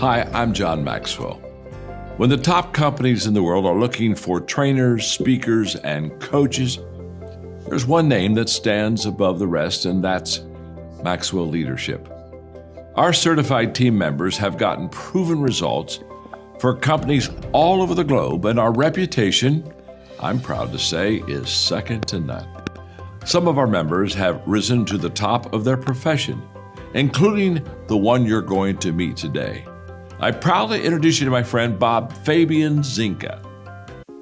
Hi, I'm John Maxwell. When the top companies in the world are looking for trainers, speakers, and coaches, there's one name that stands above the rest, and that's Maxwell Leadership. Our certified team members have gotten proven results for companies all over the globe, and our reputation, I'm proud to say, is second to none. Some of our members have risen to the top of their profession, including the one you're going to meet today. I proudly introduce you to my friend Bob Fabian Zinka.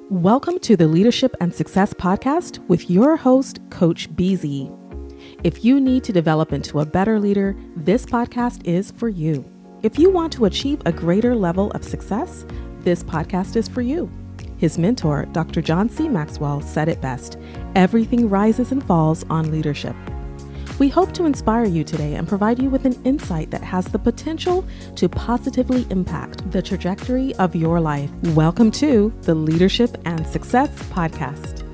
Welcome to the Leadership and Success Podcast with your host, Coach BZ. If you need to develop into a better leader, this podcast is for you. If you want to achieve a greater level of success, this podcast is for you. His mentor, Dr. John C. Maxwell, said it best: everything rises and falls on leadership. We hope to inspire you today and provide you with an insight that has the potential to positively impact the trajectory of your life. Welcome to the Leadership and Success Podcast.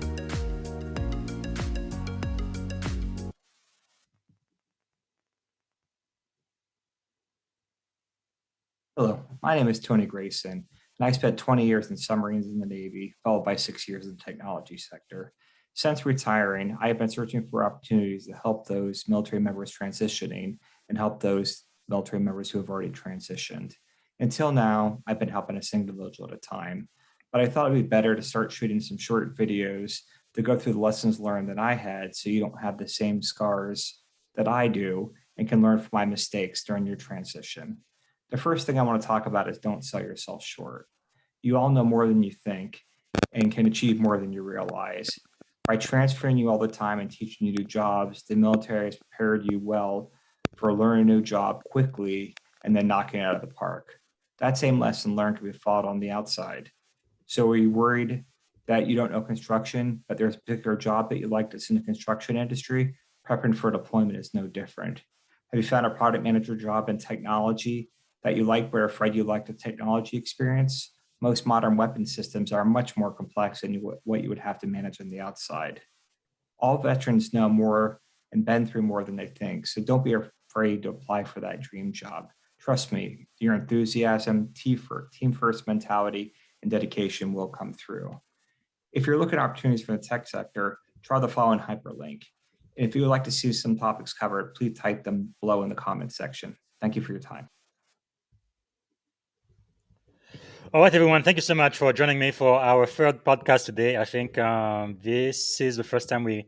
Hello, my name is Tony Grayson, and I spent 20 years in submarines in the Navy, followed by 6 years in the technology sector. Since retiring, I have been searching for opportunities to help those military members transitioning and help those military members who have already transitioned. Until now, I've been helping a single individual at a time, but I thought it'd be better to start shooting some short videos to go through the lessons learned that I had so you don't have the same scars that I do and can learn from my mistakes during your transition. The first thing I want to talk about is don't sell yourself short. You all know more than you think and can achieve more than you realize. By transferring you all the time and teaching you new jobs, the military has prepared you well for learning a new job quickly and then knocking it out of the park. That same lesson learned can be followed on the outside. So are you worried that you don't know construction, but there's a particular job that you like that's in the construction industry? Prepping for deployment is no different. Have you found a product manager job in technology that you like, but are afraid you like the technology experience? Most modern weapon systems are much more complex than what you would have to manage on the outside. All veterans know more and been through more than they think, so don't be afraid to apply for that dream job. Trust me, your enthusiasm, team first mentality, and dedication will come through. If you're looking at opportunities for the tech sector, try the following hyperlink. And if you would like to see some topics covered, please type them below in the comments section. Thank you for your time. All right, everyone. Thank you so much for joining me for our third podcast today. I think this is the first time we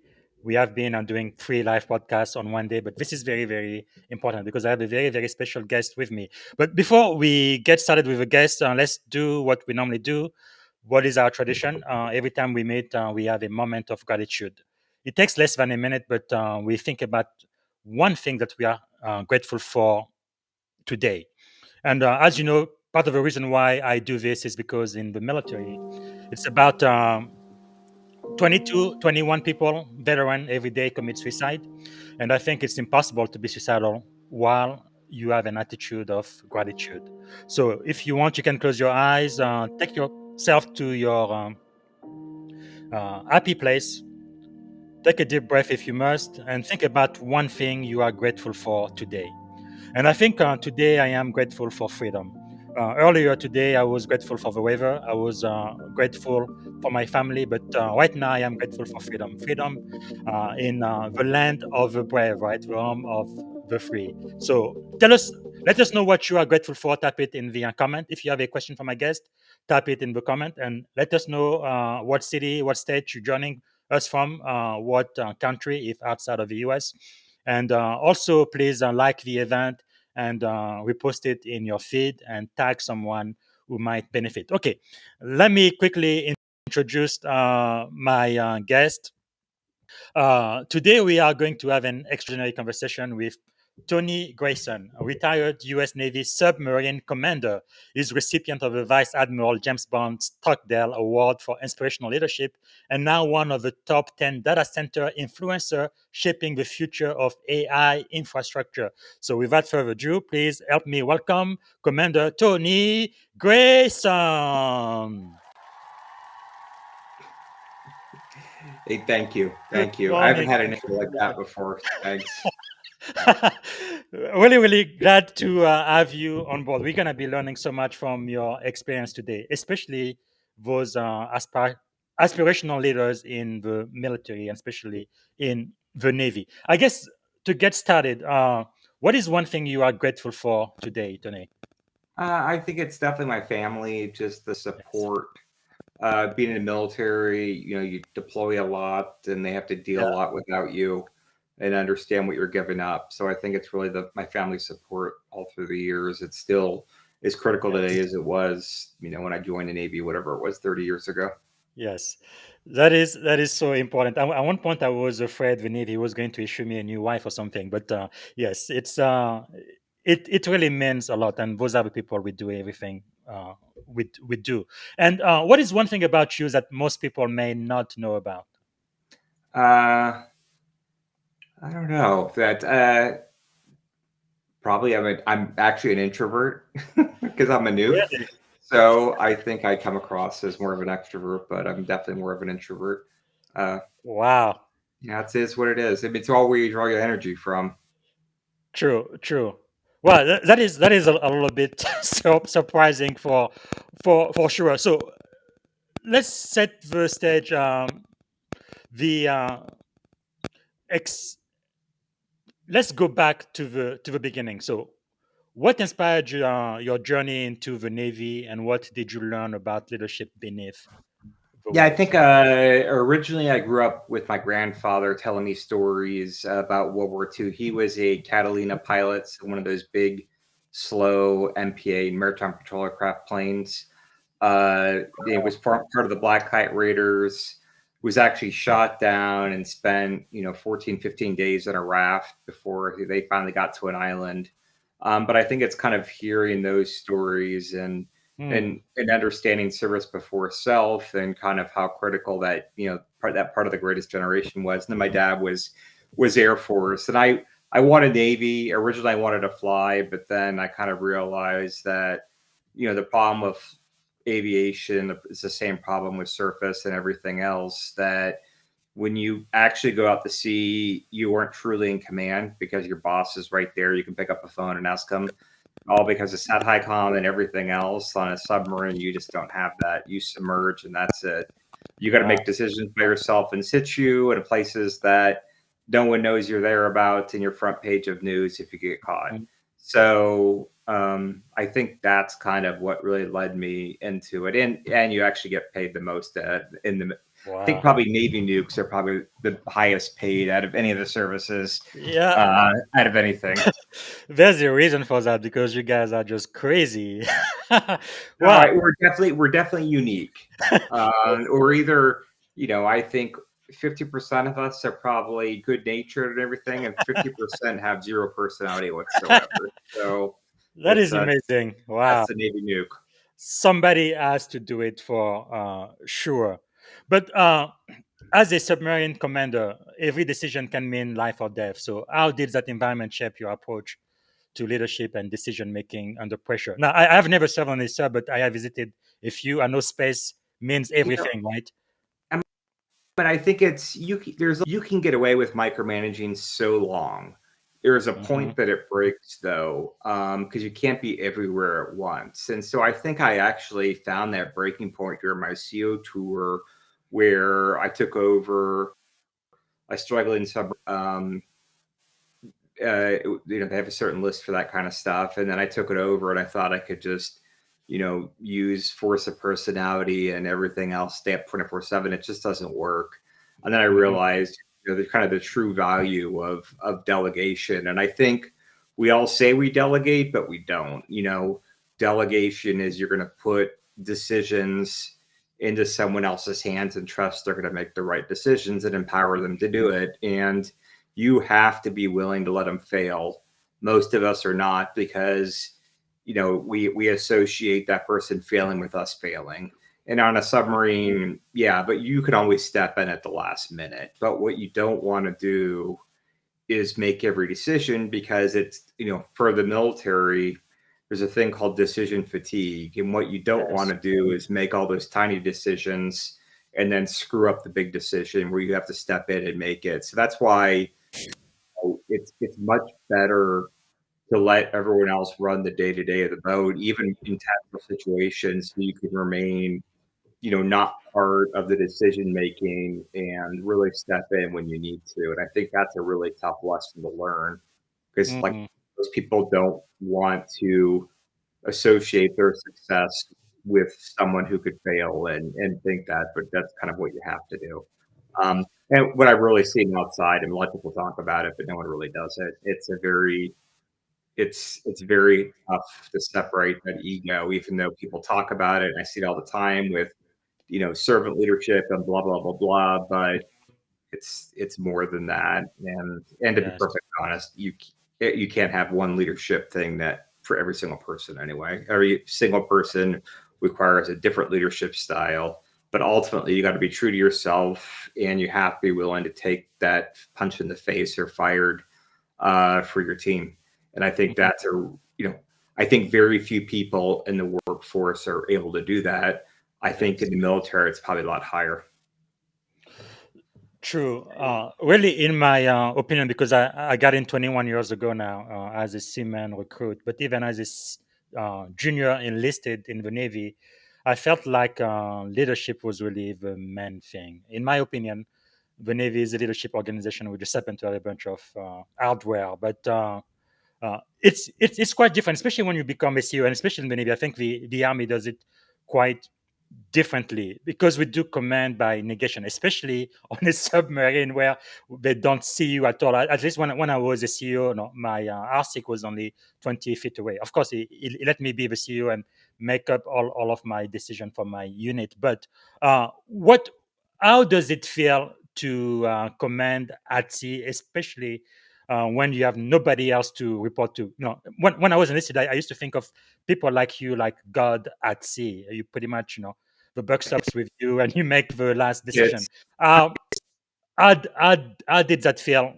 have been doing 3 live podcasts on one day, but this is very, very important because I have a very, very special guest with me. But before we get started with a guest, let's do what we normally do. What is our tradition? Every time we meet, we have a moment of gratitude. It takes less than a minute, but we think about one thing that we are grateful for today. And as you know, part of the reason why I do this is because in the military, it's about 22, 21 people, veteran, every day commit suicide. And I think it's impossible to be suicidal while you have an attitude of gratitude. So if you want, you can close your eyes, take yourself to your happy place, take a deep breath if you must, and think about one thing you are grateful for today. And I think today I am grateful for freedom. Earlier today, I was grateful for the weather. I was grateful for my family, but right now I am grateful for freedom. Freedom in the land of the brave, right? The home of the free. So let us know what you are grateful for. Type it in the comment. If you have a question for my guest, type it in the comment and let us know what city, what state you're joining us from, what country, if outside of the US. And also, please like the event and repost it in your feed and tag someone who might benefit. Okay, let me quickly introduce my guest. Today, we are going to have an extraordinary conversation with Tony Grayson, a retired U.S. Navy Submarine Commander. He's recipient of the Vice Admiral James Bond Stockdale Award for Inspirational Leadership, and now one of the top 10 data center influencer shaping the future of AI infrastructure. So without further ado, please help me welcome Commander Tony Grayson. Hey, thank you. Good Thank you. I haven't morning. had an intro like that before. Thanks. Really, really glad to have you on board. We're going to be learning so much from your experience today, especially those aspirational leaders in the military and especially in the Navy. I guess to get started, what is one thing you are grateful for today, Tony? I think it's definitely my family, just the Yes. support. Being in the military, you deploy a lot and they have to deal a Yeah. lot without you and understand what you're giving up. So I think it's really my family support all through the years. It's still as critical today Yes. as it was, when I joined the Navy, whatever it was 30 years ago. Yes, that is so important. At one point, I was afraid the Navy was going to issue me a new wife or something. But yes, it really means a lot, and those are the people we do everything we do. And what is one thing about you that most people may not know about? Uh, I don't know that probably I'm actually an introvert because I'm a nuke. Really? So I think I come across as more of an extrovert, but I'm definitely more of an introvert. Uh, Wow. yeah, it's what it is. I mean, it's all where you draw your energy from. True. True. Well, that is a little bit surprising for sure. So let's set the stage. The ex- let's go back to the beginning. So, what inspired you, your journey into the Navy, and what did you learn about leadership beneath the Yeah, I walls? think originally I grew up with my grandfather telling me stories about World War II. He was a Catalina pilot, so one of those big, slow MPA maritime patrol aircraft planes. It was part of the Black Kite Raiders. Was actually shot down and spent 14, 15 days in a raft before they finally got to an island. But I think it's kind of hearing those stories and Hmm. and understanding service before self and kind of how critical that part of the greatest generation was. And then my dad was Air Force, and I wanted Navy. Originally I wanted to fly, but then I kind of realized that the problem with aviation is the same problem with surface and everything else, that when you actually go out to sea, you weren't truly in command because your boss is right there. You can pick up a phone and ask them, all because of sat high com and everything else. On a submarine, you just don't have that. You submerge and that's it. You got to Wow. make decisions by yourself in situ in places that no one knows you're there about in your front page of news if you get caught. So I think that's kind of what really led me into it, and you actually get paid the most in the. I think Wow. probably Navy nukes are probably the highest paid out of any of the services, Yeah, out of anything. there's a reason for that because you guys are just crazy. All Wow. right, we're definitely unique. Or either, I think 50% of us are probably good natured and everything, and 50% have zero personality whatsoever. So That it's is amazing. that's Wow. the Navy nuke. Somebody has to do it for sure. But as a submarine commander, every decision can mean life or death. So, how did that environment shape your approach to leadership and decision making under pressure? Now, I've never served on a sub, but I have visited a few. I know space means You know, everything, right? but I think it's you can get away with micromanaging so long. There's a Hmm. point that it breaks though, because you can't be everywhere at once. And so I think I actually found that breaking point during my CO tour, where I took over a struggling sub. They have a certain list for that kind of stuff, and then I took it over, and I thought I could just, use force of personality and everything else, stay up 24/7. It just doesn't work. And then I Hmm. realized, the kind of the true value of delegation. And I think we all say we delegate, but we don't. Delegation is you're going to put decisions into someone else's hands and trust they're going to make the right decisions and empower them to do it. And you have to be willing to let them fail. Most of us are not, because we associate that person failing with us failing. And on a submarine, yeah, but you can always step in at the last minute. But what you don't want to do is make every decision, because it's, for the military, there's a thing called decision fatigue. And what you don't want Yes. to do is make all those tiny decisions and then screw up the big decision where you have to step in and make it. So that's why it's much better to let everyone else run the day-to-day of the boat, even in tactical situations, so you can remain, not part of the decision making and really step in when you need to. And I think that's a really tough lesson to learn because, like, Mhm. most people don't want to associate their success with someone who could fail and think that, but that's kind of what you have to do. And what I've really seen outside, and a lot of people talk about it, but no one really does it. It's very tough to separate that ego, even though people talk about it. And I see it all the time with, servant leadership and blah blah blah blah. But it's more than that. And to be Yes. perfectly honest, you can't have one leadership thing that for every single person anyway. Every single person requires a different leadership style. But ultimately, you got to be true to yourself, and you have to be willing to take that punch in the face or fired for your team. And I think Mhm. that's I think very few people in the workforce are able to do that. I think in Yes. the military, it's probably a lot higher. True. Really, in my opinion, because I got in 21 years ago now as a seaman recruit, but even as a junior enlisted in the Navy, I felt like leadership was really the main thing. In my opinion, the Navy is a leadership organization. We just happen to have a bunch of hardware, but it's quite different, especially when you become a CEO, and especially in the Navy. I think the Army does it quite differently because we do command by negation, especially on a submarine where they don't see you at all. At least when I was a CEO, no, my RSIC was only 20 feet away. Of course, he let me be the CEO and make up all of my decision for my unit. But how does it feel to command at sea, especially when you have nobody else to report to? When I was enlisted, I used to think of people like you, like God at sea. You pretty much, the buck stops with you and you make the last decision. It's Uh, how did that feel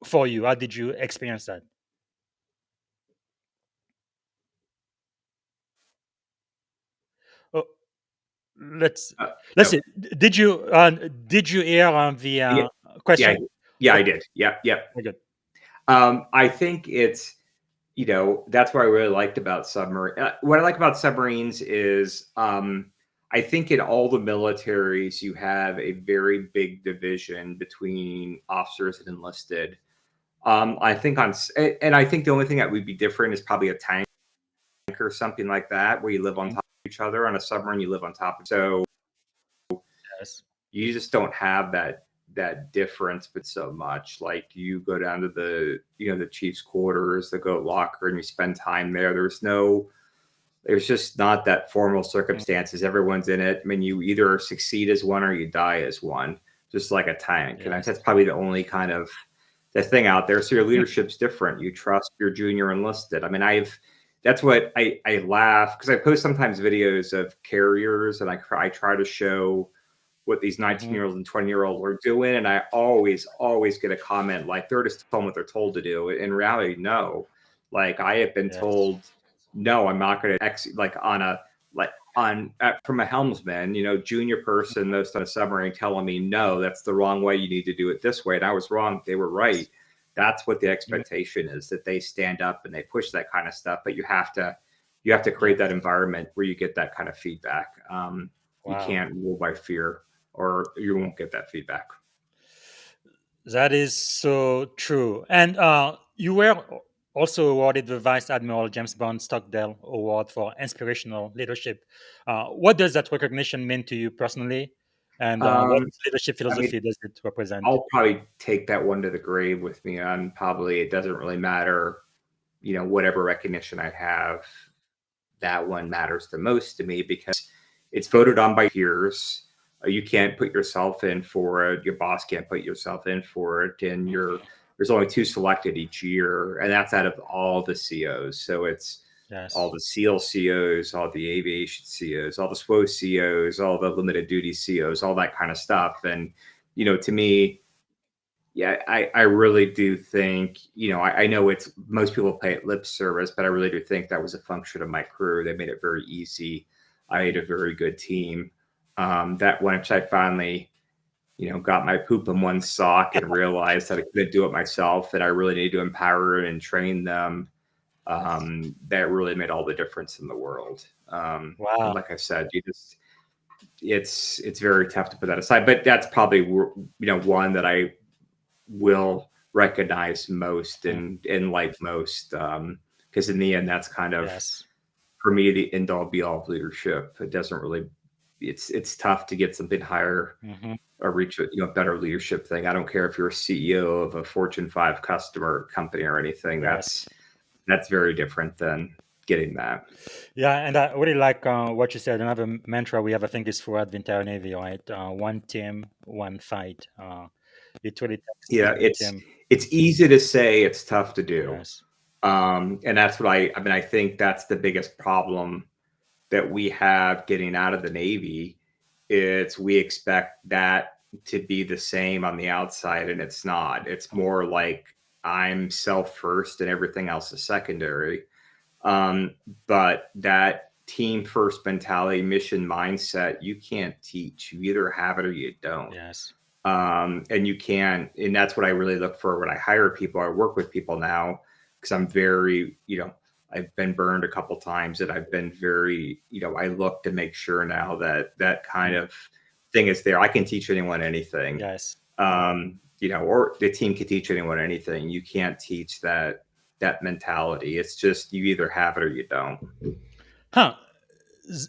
for you? How did you experience that? Oh, let's uh, let's no, see. Did you hear the yeah, yeah, question? yeah, I Okay, did. Yeah, yeah. very good. I think it's that's what I really liked about submarine. What I like about submarines is I think in all the militaries you have a very big division between officers and enlisted. I think and I think the only thing that would be different is probably a tank or something like that, where you live on Mhm. top of each other. On a submarine, you live on top of. So Yes. you just don't have that difference, but so much. Like you go down to the chief's quarters, the goat locker, and you spend time there. There's just not that formal Mm. circumstances. Everyone's in it. I mean, you either succeed as one or you die as one, just like a tank. And Yes. that's probably the only kind of the thing out there. So your leadership's different. You trust your junior enlisted. I mean, that's what I laugh because I post sometimes videos of carriers and I try to show what these Mhm. 19-year-olds and 20-year-olds are doing. And I always get a comment like they're just telling what they're told to do. In reality, no. Like I have been Yes. told, no, I'm not going to like on a like on from a helmsman, junior person, most on a submarine telling me, no, that's the wrong way. You need to do it this way. And I was wrong. They were right. That's what the Mhm. expectation is, that they stand up and they push that kind of stuff. But you have to create that Yes. environment where you get that kind of feedback. You Wow. can't rule by fear or you won't get that feedback. That is so true. And you were also awarded the Vice Admiral James Bond Stockdale Award for Inspirational Leadership. What does that recognition mean to you personally? And what Um, leadership I mean, philosophy does it represent? I'll probably take that one to the grave with me on probably it doesn't really matter, whatever recognition I have, that one matters the most to me because it's voted on by peers. You can't put yourself in for it. Your boss can't put yourself in for it. And there's only two selected each year. And that's out of all the COs. So it's all Yes. the SEAL COs, all the aviation COs, all the SWO COs, all the limited duty COs, all that kind of stuff. And, to me, yeah, I really do think, I know it's most people pay it lip service, but I really do think that was a function of my crew. They made it very easy. I had a very good team. That once I finally got my poop in one sock and realized that I couldn't do it myself, that I really need to empower and train them. That really made all the difference in the world. And Wow. like I said, it's very tough to put that aside, but that's probably, one that I will recognize most and like most, because in the end, that's kind of, Yes. for me, the end all be all of leadership. It doesn't really, it's tough to get something higher or reach a better leadership thing. I don't care if you're a CEO of a Fortune 5 customer company or anything. Yes. That's very different than getting that. Yeah, and I really like what you said. Another mantra we have, I think, is throughout the entire Navy, right? One team, one fight. It really takes Yeah, a team. it's easy to say, it's tough to do. Yes. And that's what I think that's the biggest problem that we have getting out of the Navy. It's we expect that to be the same on the outside, and it's not. It's more like I'm self first and everything else is secondary. But that team first mentality, mission mindset, you can't teach. You either have it or you don't. Yes. And you can, and that's what I really look for when I hire people. I work with people now because I'm very, I've been burned a couple times, and I've been very, I look to make sure now that that kind of thing is there. I can teach anyone anything. Yes. Or the team can teach anyone anything. You can't teach that mentality. It's just you either have it or you don't. Huh.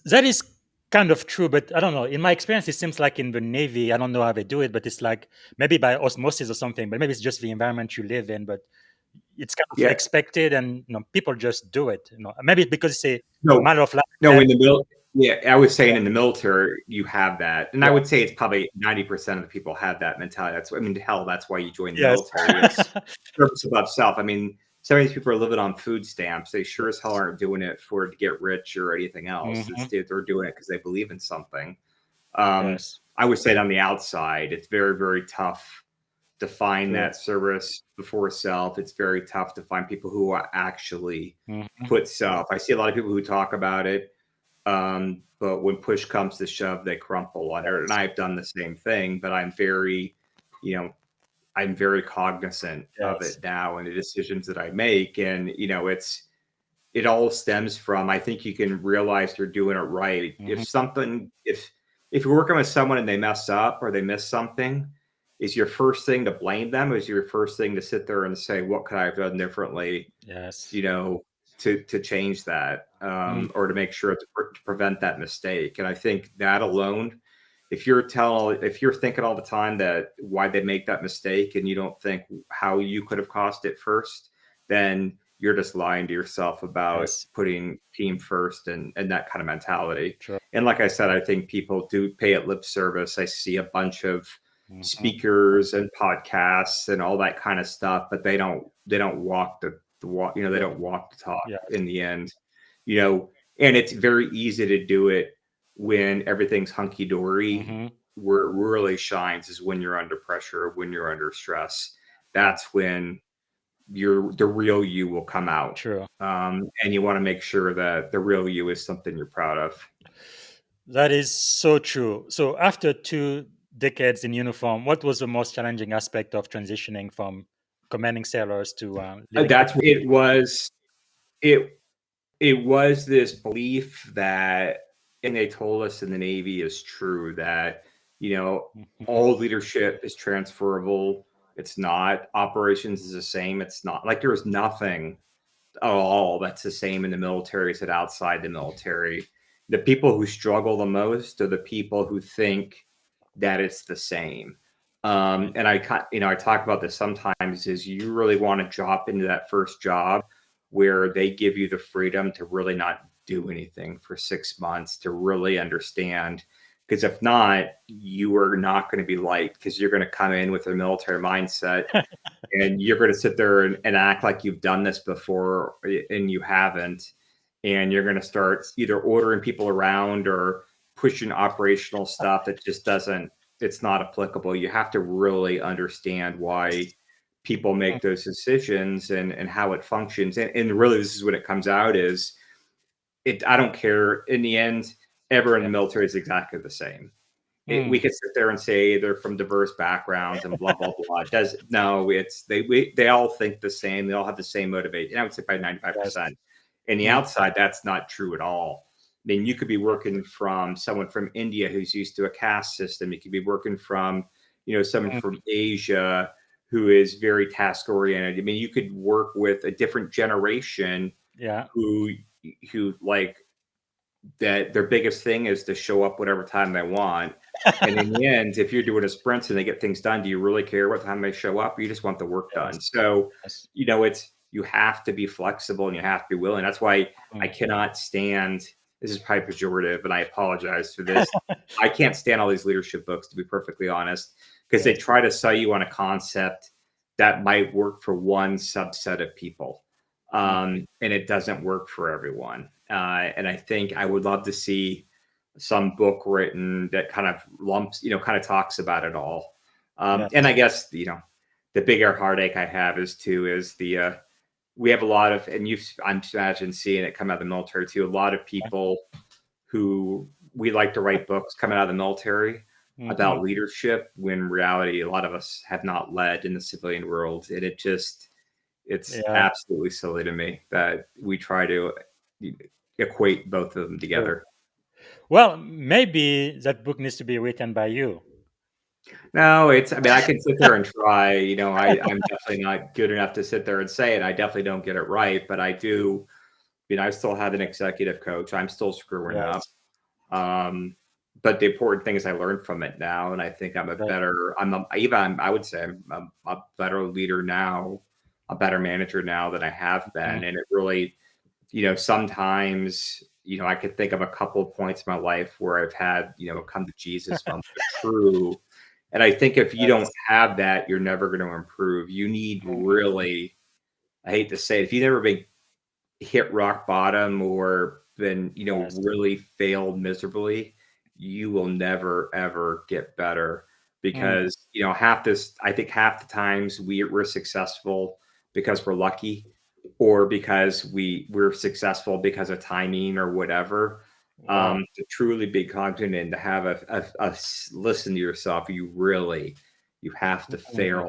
That is kind of true, but I don't know. In my experience, it seems like in the Navy, I don't know how they do it, but it's like maybe by osmosis or something, but maybe it's just the environment you live in, but it's kind of Yeah. expected, and people just do it. Maybe because it's a No, matter of life. no, in the military, I was saying in the military, you have that. And I Yeah. would say it's probably 90% of the people have that mentality. That's why you join the Yes. military. It's purpose above self. Some of these people are living on food stamps. They sure as hell aren't doing it to get rich or anything else. They're doing it because they believe in something. Yes. I would say on the outside, it's very, very tough to find that service before self. It's very tough to find people who are actually put self. I see a lot of people who talk about it, but when push comes to shove, they crumple under it. And I've done the same thing, but I'm very, I'm very cognizant of it now and the decisions that I make. And, it all stems from, I think you can realize you're doing it right. If you're working with someone and they mess up or they miss something, is your first thing to blame them? Or is your first thing to sit there and say, what could I have done differently? Yes. To change that, or to make sure to prevent that mistake. And I think that alone, if you're thinking all the time that why they make that mistake and you don't think how you could have caused it first, then you're just lying to yourself about putting team first and that kind of mentality. Sure. And like I said, I think people do pay it lip service. I see a bunch of speakers and podcasts and all that kind of stuff, but they don't walk the walk. They don't walk the talk in the end. And it's very easy to do it when everything's hunky dory. Where it really shines is when you're under pressure, when you're under stress. That's when the real you will come out. True. And you want to make sure that the real you is something you're proud of. That is so true. So after 2 decades in uniform, what was the most challenging aspect of transitioning from commanding sailors to That's what it was. It was this belief that, and they told us in the Navy is true, that all leadership is transferable. It's not. Operations is the same. It's not. Like there's nothing at all that's the same in the military as it outside the military. The people who struggle the most are the people who think that it's the same. And I talk about this sometimes, is you really want to drop into that first job where they give you the freedom to really not do anything for 6 months, to really understand. Because if not, you are not going to be liked, because you're going to come in with a military mindset and you're going to sit there and act like you've done this before and you haven't. And you're going to start either ordering people around or pushing operational stuff that just it's not applicable. You have to really understand why people make those decisions and how it functions. And really, this is what it comes out is, I don't care. In the end, everyone in the military is exactly the same. We could sit there and say they're from diverse backgrounds and blah blah blah. It's they all think the same. They all have the same motivation. And I would say by 95%. In the outside, that's not true at all. I mean, you could be working from someone from India who's used to a caste system. You could be working from, someone from Asia who is very task oriented. I mean, you could work with a different generation who like that their biggest thing is to show up whatever time they want. And in the end, if you're doing a sprint and they get things done, do you really care what time they show up? You just want the work done. So, you have to be flexible and you have to be willing. That's why I cannot stand, this is probably pejorative, and I apologize for this. I can't stand all these leadership books, to be perfectly honest, because they try to sell you on a concept that might work for one subset of people. And it doesn't work for everyone. And I think I would love to see some book written that kind of lumps, kind of talks about it all. And I guess, the bigger heartache I have is we have a lot of, and I'm imagine seeing it come out of the military too, a lot of people who we like to write books coming out of the military about leadership, when in reality, a lot of us have not led in the civilian world. And it's absolutely silly to me that we try to equate both of them together. Well, maybe that book needs to be written by you. No, I can sit there and try, I'm definitely not good enough to sit there and say it. I definitely don't get it right, but I do, I still have an executive coach. I'm still screwing up. But the important thing is I learned from it now. And I think I would say I'm a better leader now, a better manager now than I have been. And it really, sometimes, I could think of a couple of points in my life where I've had, come to Jesus moment of true. And I think if you don't have that, you're never going to improve. You need really, I hate to say it, if you've never been hit rock bottom or been, really failed miserably, you will never, ever get better, because, I think half the times we're successful because we're lucky, or because we're successful because of timing or whatever. To truly be confident and to have a listen to yourself, you have to fail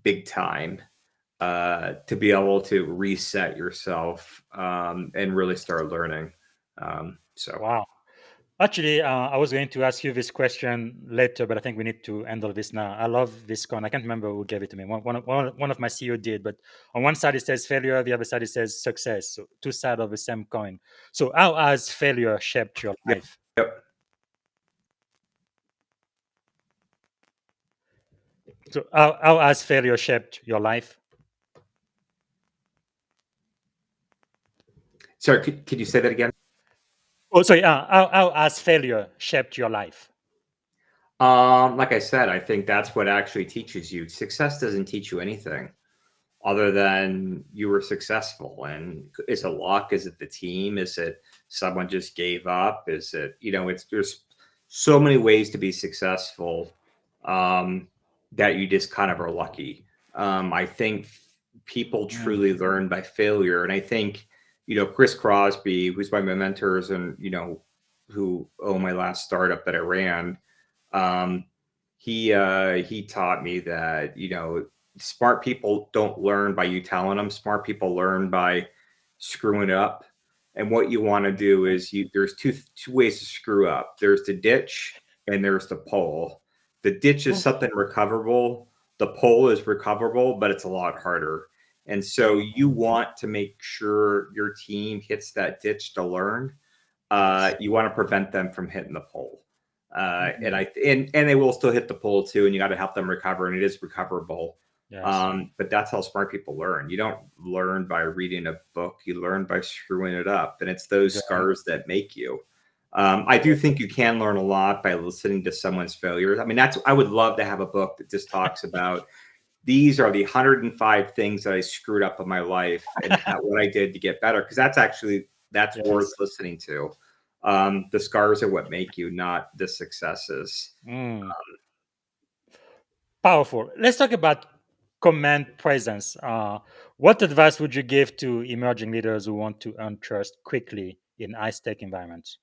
big time to be able to reset yourself and really start learning. Wow. Actually, I was going to ask you this question later, but I think we need to handle this now. I love this coin. I can't remember who gave it to me. One of my CEO did, but on one side it says failure, the other side it says success. So two sides of the same coin. So how has failure shaped your life? Yep. So how has failure shaped your life? Sorry, could you say that again? Oh, sorry. How has failure shaped your life? Like I said, I think that's what actually teaches you. Success doesn't teach you anything other than you were successful. And is it luck? Is it the team? Is it someone just gave up? Is it, there's so many ways to be successful that you just kind of are lucky. I think people truly learn by failure. And I think, Chris Crosby, who's one of my mentors and, who owned my last startup that I ran, he taught me that, smart people don't learn by you telling them. Smart people learn by screwing up. And what you want to do is there's two ways to screw up. There's the ditch and there's the pole. The ditch is something recoverable. The pole is recoverable, but it's a lot harder. And so you want to make sure your team hits that ditch to learn. You want to prevent them from hitting the pole. And they will still hit the pole too, and you got to help them recover, and it is recoverable. Yes. But that's how smart people learn. You don't learn by reading a book, you learn by screwing it up, and it's those scars that make you. I do think you can learn a lot by listening to someone's failures. I mean, I would love to have a book that just talks about these are the 105 things that I screwed up in my life and what I did to get better, because that's worth listening to. The scars are what make you, not the successes. Powerful. Let's talk about command presence. What advice would you give to emerging leaders who want to earn trust quickly in high-stake environments?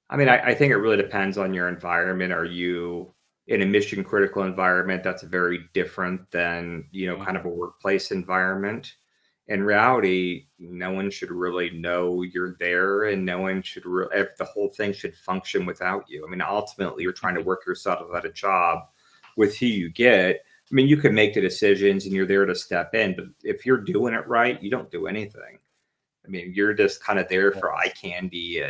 I mean, I think it really depends on your environment. Are you in a mission critical environment? That's very different than, kind of a workplace environment. In reality, no one should really know you're there, and no one should if the whole thing should function without you. I mean, ultimately, you're trying to work yourself out of a job with who you get. I mean, you can make the decisions and you're there to step in, but if you're doing it right, you don't do anything. I mean, you're just kind of there for eye candy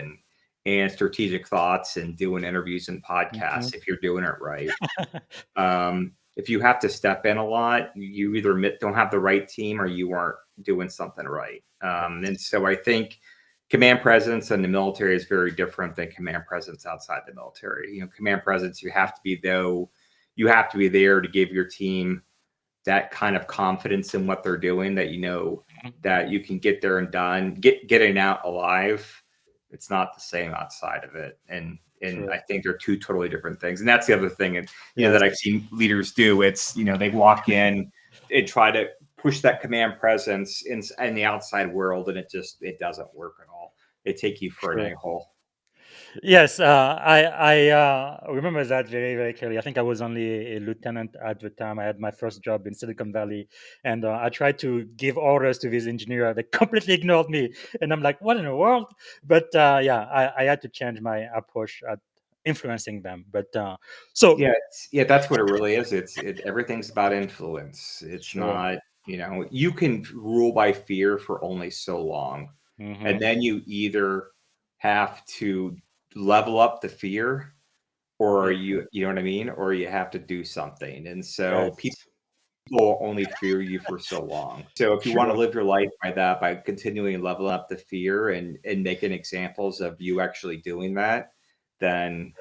and strategic thoughts and doing interviews and podcasts if you're doing it right. If you have to step in a lot, you either don't have the right team or you aren't doing something right. And so I think command presence in the military is very different than command presence outside the military. Command presence, you have to be there to give your team that kind of confidence in what they're doing, that that you can get there and done. Getting out alive, it's not the same outside of it. And Sure. I think they're two totally different things. And that's the other thing, and Yes. that I've seen leaders do. It's they walk in and try to push that command presence in the outside world, and it doesn't work at all. They take you for an Sure. a-hole. Yes, I remember that very, very clearly. I think I was only a lieutenant at the time. I had my first job in Silicon Valley, and I tried to give orders to this engineer. They completely ignored me, and I'm like, "What in the world?" But yeah, I had to change my approach at influencing them. But so Yeah, that's what it really is. Everything's about influence. It's sure. not, you can rule by fear for only so long. And Hmm. then you either have to level up the fear, or Yeah. you know what I mean? Or you have to do something. And so people Yes. only fear you for so long. So if you want to Sure. live your life by continuing leveling up the fear and making examples of you actually doing that, then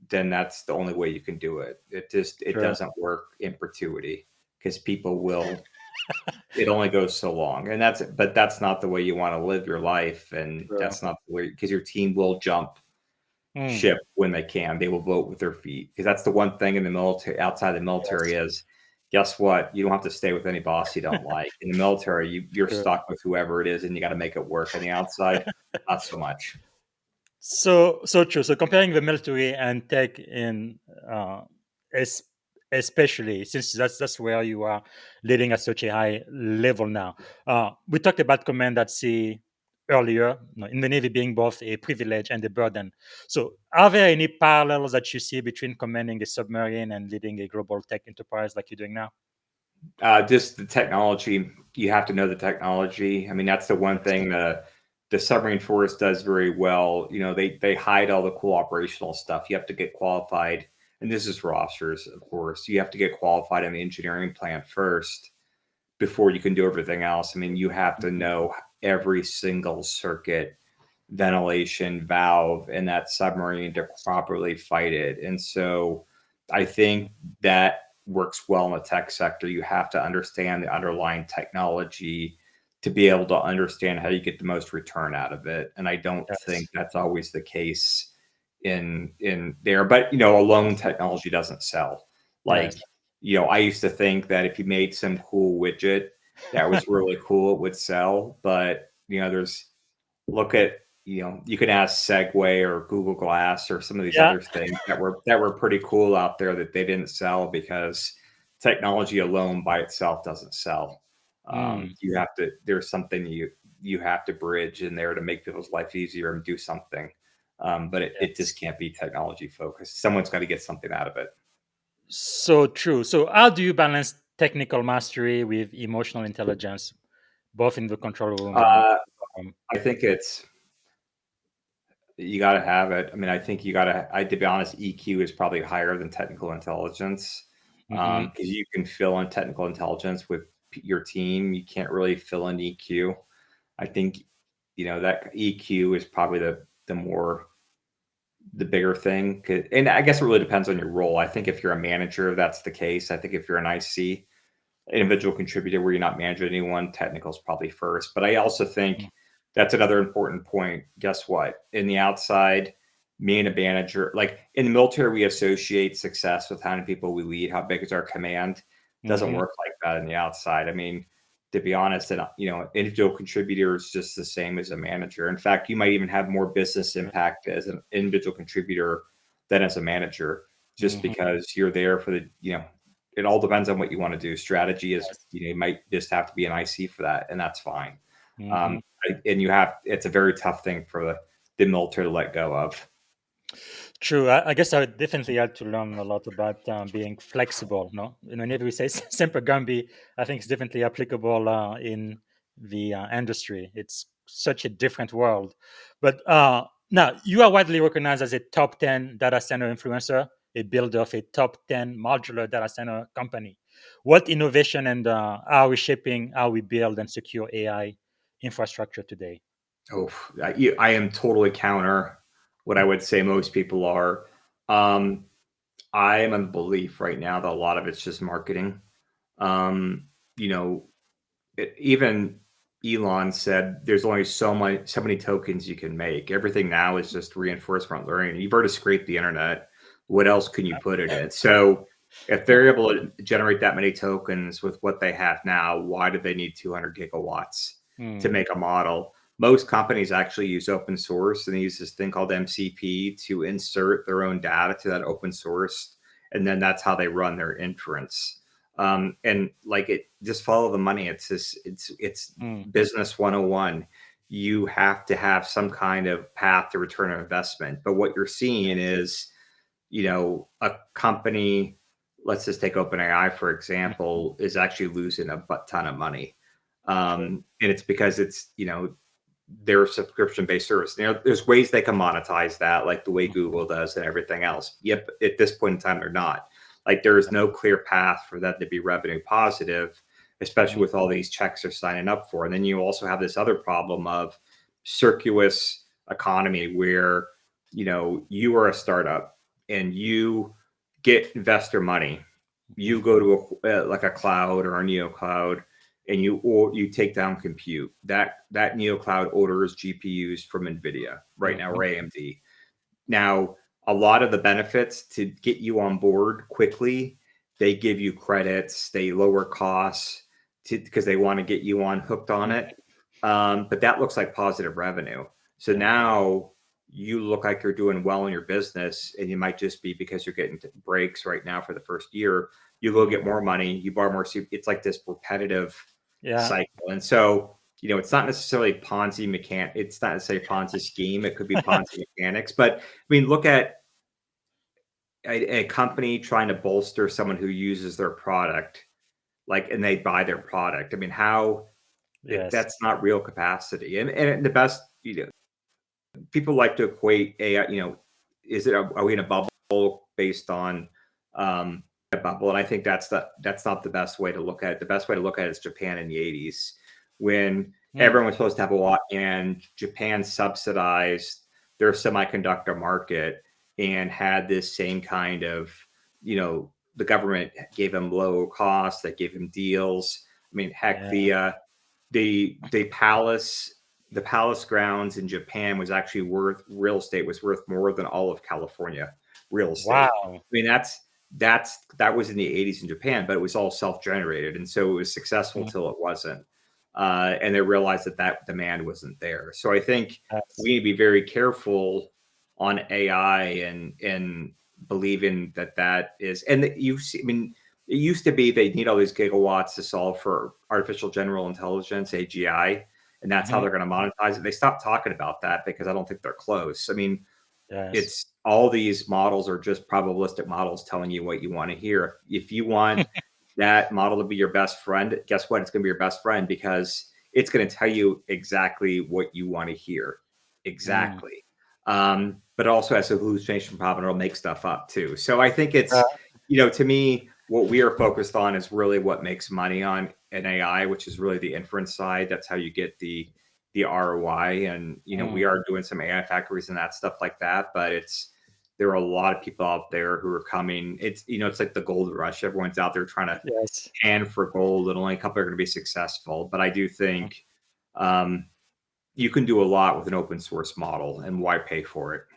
that's the only way you can do it. It Sure. doesn't work in perpetuity, because it only goes so long. And that's not the way you want to live your life. And Sure. that's not the way, because your team will jump Mm. ship when they can. They will vote with their feet, because that's the one thing in the military, outside the military, Yes. is guess what? You don't have to stay with any boss you don't like. In the military, you're Sure. stuck with whoever it is, and you got to make it work. On the outside, not so much. So true. So comparing the military and tech in es- especially since that's where you are leading at such a high level now. We talked about command at sea earlier, in the Navy being both a privilege and a burden. So are there any parallels that you see between commanding a submarine and leading a global tech enterprise like you're doing now? Just the technology. You have to know the technology. I mean, that's the one thing the submarine force does very well. They hide all the cool operational stuff. You have to get qualified, and this is for officers, of course. You have to get qualified in the engineering plant first before you can do everything else. I mean, you have to know every single circuit, ventilation, valve in that submarine to properly fight it. And so I think that works well in the tech sector. You have to understand the underlying technology to be able to understand how you get the most return out of it. And I don't think Yes. that's always the case in there. But alone technology doesn't sell. Like, Yes. I used to think that if you made some cool widget that was really cool, it would sell. But look at, you can ask Segway or Google Glass or some of these Yeah. other things that were pretty cool out there, that they didn't sell because technology alone by itself doesn't sell. Mm. There's something you have to bridge in there to make people's life easier and do something. But it Yes. just can't be technology focused. Someone's got to get something out of it. So true. So how do you balance technical mastery with emotional intelligence, both in the control room and Uh, um, I think you got to have it. I mean, I think to be honest, EQ is probably higher than technical intelligence, mhm. because you can fill in technical intelligence with your team. You can't really fill in EQ. I think, that EQ is probably the bigger thing. And I guess it really depends on your role. I think if you're a manager, that's the case. I think if you're an IC, individual contributor, where you're not managing anyone, technical is probably first. But I also think that's another important point. Guess what? In the outside, me and a manager, like in the military, we associate success with how many people we lead, how big is our command. Doesn't Mhm. work like that in the outside. I mean, to be honest. And individual contributor is just the same as a manager. In fact, you might even have more business impact as an individual contributor than as a manager, just because you're there for it all depends on what you want to do. Strategy is, you might just have to be an IC for that, and that's fine. And it's a very tough thing for the military to let go of. True. I guess I would definitely had to learn a lot about being flexible. No, whenever we say Semper Gumby, I think it's definitely applicable in the industry. It's such a different world. But now you are widely recognized as a top 10 data center influencer, a builder of a top 10 modular data center company. What innovation and are we shaping how we build and secure AI infrastructure today? Oh, I am totally counter what I would say most people are. I am in the belief right now that a lot of it's just marketing. Even Elon said there's only so many tokens you can make. Everything now is just reinforcement learning. You've already scraped the internet. What else can you put it in? So if they're able to generate that many tokens with what they have now, why do they need 200 gigawatts to make a model? Most companies actually use open source, and they use this thing called MCP to insert their own data to that open source, and then that's how they run their inference. And like it, just follow the money. It's business 101. You have to have some kind of path to return on investment. But what you're seeing is, a company, let's just take OpenAI, for example, is actually losing a ton of money. And it's because it's, their subscription-based service. There's ways they can monetize that, like the way Google does and everything else. Yep, at this point in time, they're not. Like there is no clear path for that to be revenue positive, especially with all these checks they're signing up for. And then you also have this other problem of circuitous economy where, you are a startup and you get investor money. You go to like a cloud or a neo cloud, and you take down compute. That neo cloud orders GPUs from NVIDIA right now, or AMD. Now, a lot of the benefits to get you on board quickly, they give you credits, they lower costs because they want to get you hooked on it. But that looks like positive revenue. So now you look like you're doing well in your business, and you might just be because you're getting breaks right now for the first year. You go get more money, you borrow more. It's like this repetitive cycle. And so, it's not necessarily Ponzi mechanic. It's not necessarily Ponzi scheme. It could be Ponzi mechanics. But I mean, look at a company trying to bolster someone who uses their product, and they buy their product. I mean, that's not real capacity. And the best, people like to equate AI, are we in a bubble based on a bubble? And I think that's not the best way to look at it. The best way to look at it is Japan in the 80s, when everyone was supposed to have a lot, and Japan subsidized their semiconductor market and had this same kind of, the government gave them low costs, that gave them deals. I mean, heck, the palace grounds in Japan was actually real estate was worth more than all of California real estate. Wow. I mean, that was in the 80s in Japan, but it was all self-generated. And so it was successful till it wasn't. And they realized that demand wasn't there. So I think we need to be very careful on AI and believing that is, and it used to be they need all these gigawatts to solve for artificial general intelligence, AGI, and that's how they're going to monetize it. They stopped talking about that because I don't think they're close. I mean, it's all these models are just probabilistic models telling you what you want to hear. If you want that model to be your best friend, guess what? It's going to be your best friend because it's going to tell you exactly what you want to hear. Exactly. But it also has a hallucination problem. It'll make stuff up too. So I think it's, to me, what we are focused on is really what makes money on an AI, which is really the inference side. That's how you get the ROI. And, we are doing some AI factories and that stuff like that. But there are a lot of people out there who are coming. It's, it's like the gold rush. Everyone's out there trying to pan for gold, and only a couple are going to be successful. But I do think you can do a lot with an open source model, and why pay for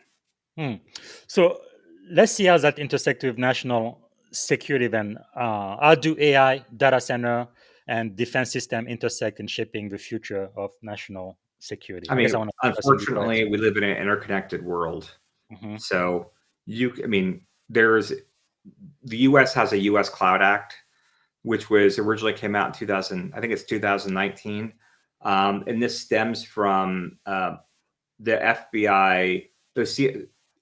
it? So let's see how that intersects with national security then. How do AI, data center, and defense system intersect in shaping the future of national security? I I guess mean, I want to unfortunately, we live in an interconnected world. Mm-hmm. So there's the U.S. has a U.S. Cloud Act, which was originally came out in 2000. I think it's 2019, and this stems from the FBI.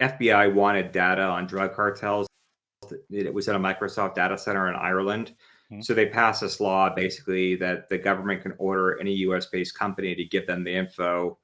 FBI wanted data on drug cartels. It was at a Microsoft data center in Ireland. Mhm. So they passed this law basically that the government can order any US-based company to give them the info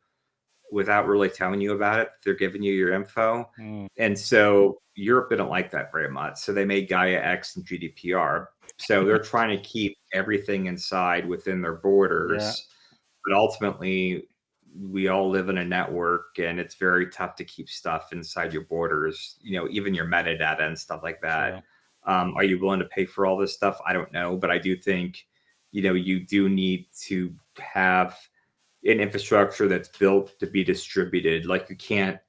without really telling you about it. They're giving you your info. Mm. And so Europe didn't like that very much. So they made Gaia X and GDPR. So they're trying to keep everything inside within their borders. Yeah. But ultimately, we all live in a network and it's very tough to keep stuff inside your borders, even your metadata and stuff like that. Sure. Are you willing to pay for all this stuff? I don't know, but I do think, you do need to have an infrastructure that's built to be distributed. Like you can't,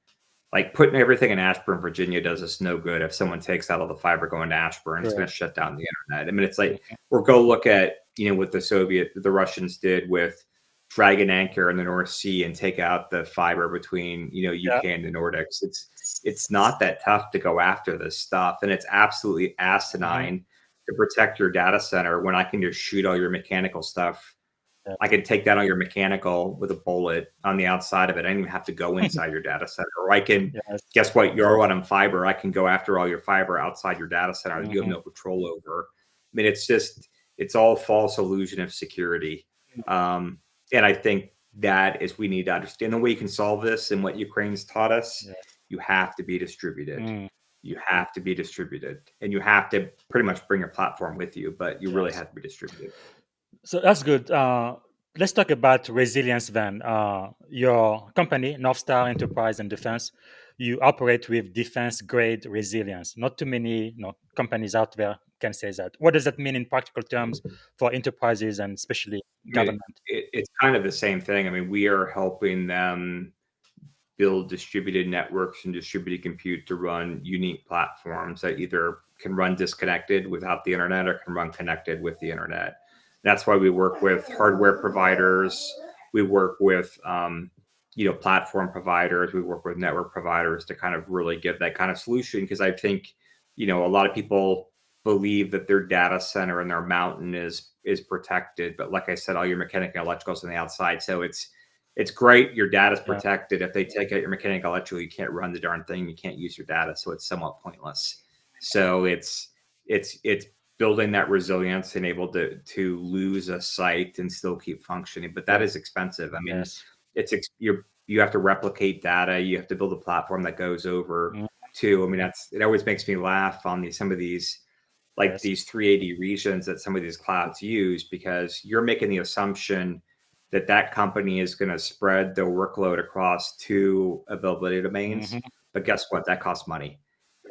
like putting everything in Ashburn, Virginia does us no good. If someone takes out all the fiber going to Ashburn, it's Sure. going to shut down the internet. I mean, it's like, or go look at, what the Russians did with Dragon Anchor in the North Sea and take out the fiber between, UK and the Nordics. It's not that tough to go after this stuff. And it's absolutely asinine to protect your data center when I can just shoot all your mechanical stuff. Yeah. I can take down all your mechanical with a bullet on the outside of it. I don't even have to go inside your data center. Or I can, guess what? You're running fiber. I can go after all your fiber outside your data center that you have no control over. I mean, it's all false illusion of security. And I think that is, we need to understand the way you can solve this, and what Ukraine's taught us. You have to be distributed. You have to be distributed, and you have to pretty much bring your platform with you, but you really have to be distributed. So that's good. Let's talk about resilience then. Your company, North Star Enterprise and Defense, you operate with defense-grade resilience. Not too many companies out there can say that. What does that mean in practical terms for enterprises and especially government? It's kind of the same thing. I mean, we are helping them build distributed networks and distributed compute to run unique platforms that either can run disconnected without the internet or can run connected with the internet. That's why we work with hardware providers. We work with, platform providers. We work with network providers to kind of really give that kind of solution. Because I think, a lot of people believe that their data center and their mountain is protected. But like I said, all your mechanical and electricals on the outside. So it's great. Your data is protected. If they take out your mechanical electrical, you can't run the darn thing. You can't use your data. So it's somewhat pointless. So it's building that resilience and able to lose a site and still keep functioning. But that is expensive. I mean, you have to replicate data. You have to build a platform that goes over to, I mean, it always makes me laugh on some of these, like these 380 regions that some of these clouds use, because you're making the assumption that company is going to spread their workload across 2 availability domains. But guess what? That costs money.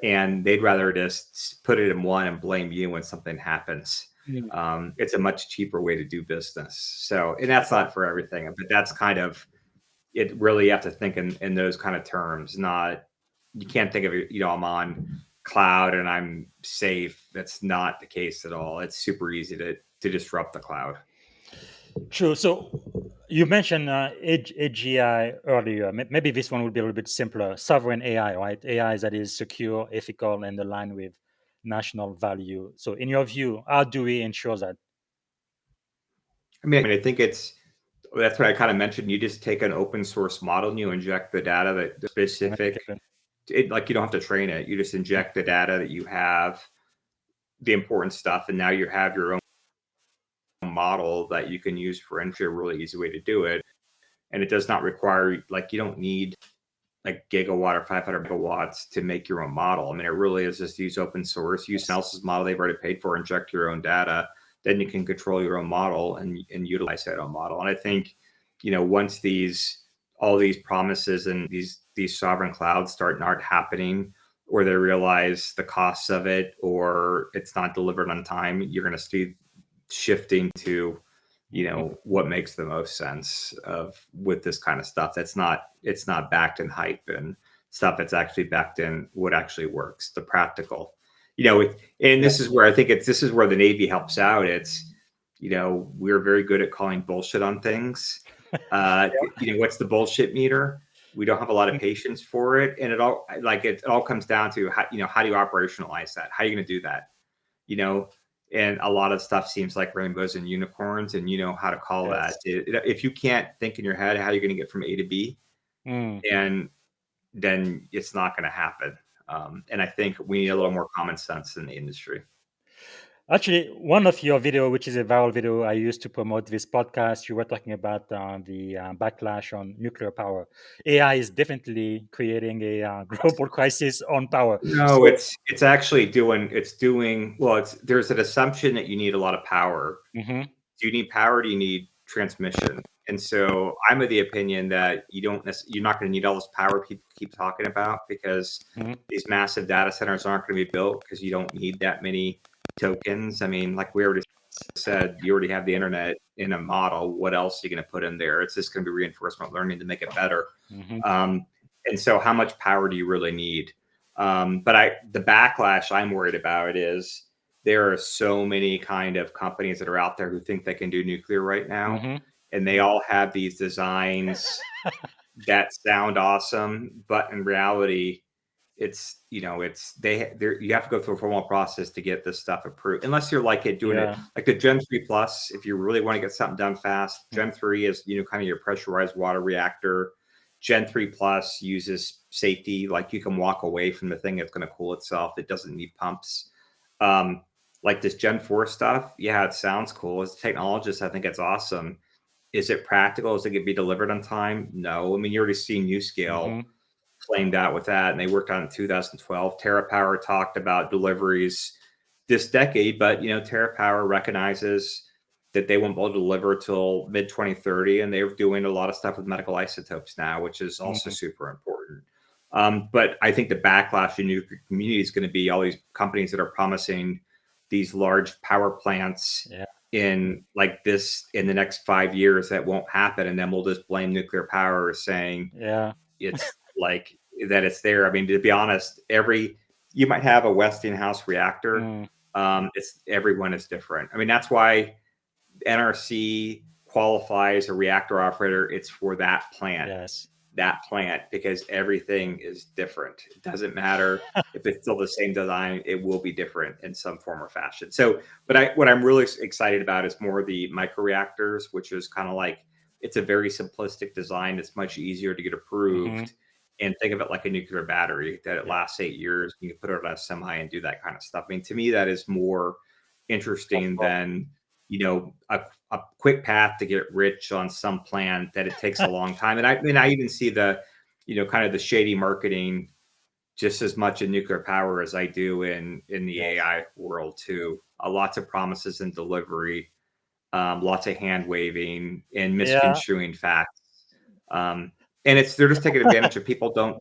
And they'd rather just put it in one and blame you when something happens. It's a much cheaper way to do business. So, and that's not for everything, but that's kind of it. Really, you have to think in those kind of terms. You can't think of it, I'm on cloud and I'm safe. That's not the case at all. It's super easy to disrupt the cloud. Sure. So you mentioned AGI earlier. Maybe this one would be a little bit simpler. Sovereign AI, right? AI that is secure, ethical, and aligned with national value. So in your view, how do we ensure that? I mean, I think that's what I kind of mentioned. You just take an open source model and you inject the data that specific. Like you don't have to train it. You just inject the data that you have, the important stuff, and now you have your own model that you can use for entry. A really easy way to do it, and it does not require, like, you don't need like gigawatt or 500 megawatts to make your own model. I mean, it really is just use open source, use someone else's model they've already paid for, inject your own data, then you can control your own model and utilize that own model. And I think, once all these promises and these sovereign clouds start not happening, or they realize the costs of it, or it's not delivered on time, you're going to see shifting to, what makes the most sense with this kind of stuff. It's not backed in hype and stuff. It's actually backed in what actually works, the practical, and this is where I think this is where the Navy helps out. we're very good at calling bullshit on things. What's the bullshit meter? We don't have a lot of patience for it. And it all comes down to how do you operationalize that? How are you going to do that? And a lot of stuff seems like rainbows and unicorns, and you know how to call that. If you can't think in your head how you're going to get from A to B, and then it's not going to happen. And I think we need a little more common sense in the industry. Actually, one of your video, which is a viral video I used to promote this podcast, you were talking about the backlash on nuclear power. AI is definitely creating a global crisis on power. No, it's actually doing well. There's an assumption that you need a lot of power. Mm-hmm. Do you need power? Do you need transmission? And so I'm of the opinion that you're not going to need all this power people keep talking about, because these massive data centers aren't going to be built because you don't need that many tokens. I mean, like we already said, you already have the internet in a model. What else are you going to put in there? It's just going to be reinforcement learning to make it better. And so how much power do you really need? But the backlash I'm worried about is there are so many kind of companies that are out there who think they can do nuclear right now. And they all have these designs that sound awesome, but in reality, you have to go through a formal process to get this stuff approved. Unless you're doing it like the Gen 3 Plus, if you really want to get something done fast. Gen 3 is kind of your pressurized water reactor. Gen 3 Plus uses safety, like you can walk away from the thing, it's going to cool itself. It doesn't need pumps. Like this Gen 4 stuff, it sounds cool. As a technologist, I think it's awesome. Is it practical? Is it going to be delivered on time? No. I mean, you already see NuScale flamed out with that, and they worked on it in 2012. TerraPower talked about deliveries this decade, but TerraPower recognizes that they won't be able to deliver till mid 2030, and they're doing a lot of stuff with medical isotopes now, which is also super important. But I think the backlash in the nuclear community is going to be all these companies that are promising these large power plants in the next 5 years that won't happen, and then we'll just blame nuclear power, saying it's like that it's there. I mean, to be honest, you might have a Westinghouse reactor. Everyone is different. I mean, that's why NRC qualifies a reactor operator. It's for that plant. That plant, because everything is different. It doesn't matter if it's still the same design, it will be different in some form or fashion. So, what I'm really excited about is more the microreactors, which is kind of like, it's a very simplistic design. It's much easier to get approved. And think of it like a nuclear battery that it lasts 8 years. You can put it on a semi and do that kind of stuff. I mean, to me, that is more interesting than a quick path to get rich on some plan that it takes a long time. And I even see the kind of the shady marketing just as much in nuclear power as I do in the AI world too. Lots of promises and delivery, lots of hand waving and misconstruing facts. And they're just taking advantage of people.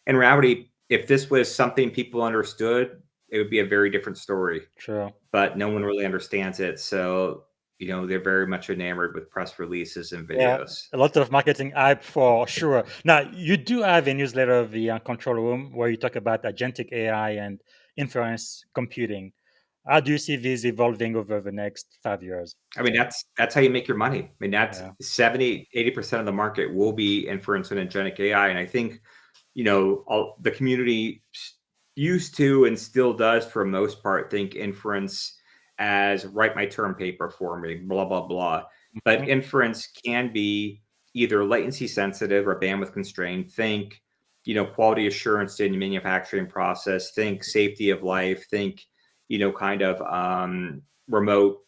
In reality, if this was something people understood, it would be a very different story. Sure. But no one really understands it. So, they're very much enamored with press releases and videos. A lot of marketing hype for sure. Now, you do have a newsletter of the control room where you talk about agentic AI and inference computing. How do you see this evolving over the next 5 years? I mean, that's how you make your money. I mean, that's 70-80% of the market will be inference and agentic AI. And I think, the community used to and still does for the most part think inference as write my term paper for me, blah, blah, blah. But inference can be either latency sensitive or bandwidth constrained. Think, quality assurance in manufacturing process, think safety of life, think, kind of remote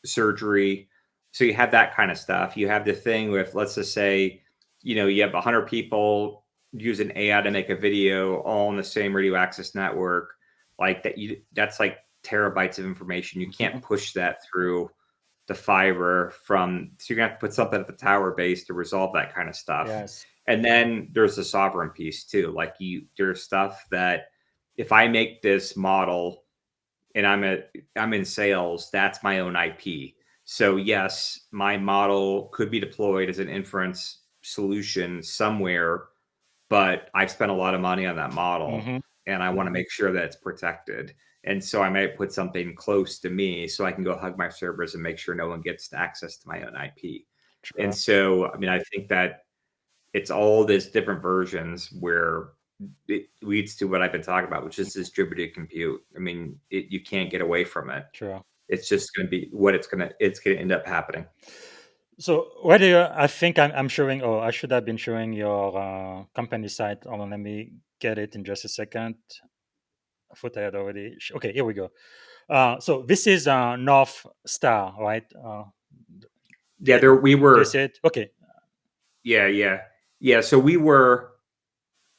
surgery. So you have that kind of stuff. You have the thing with, let's just say, you have 100 people using AI to make a video all on the same radio access network, like that. That's like terabytes of information. You can't push that through the fiber so you're gonna have to put something at the tower base to resolve that kind of stuff. And then there's the sovereign piece too. Like there's stuff that if I make this model and I'm in sales, that's my own IP. So yes, my model could be deployed as an inference solution somewhere, but I've spent a lot of money on that model, Mm-hmm. and I want to make sure that it's protected. And so I might put something close to me so I can go hug my servers and make sure no one gets access to my own IP. Sure. And so, I mean, I think that it's all these different versions where it leads to what I've been talking about, which is distributed compute. I mean, you can't get away from it. Sure. It's just going to be what it's going to end up happening. So whether I think I'm showing, or I should have been showing your company site. Hold on, let me get it in just a second. I thought I had already. Okay, here we go. So this is North Star, right? Yeah, we Do you were. see it? Okay. Yeah. So we were.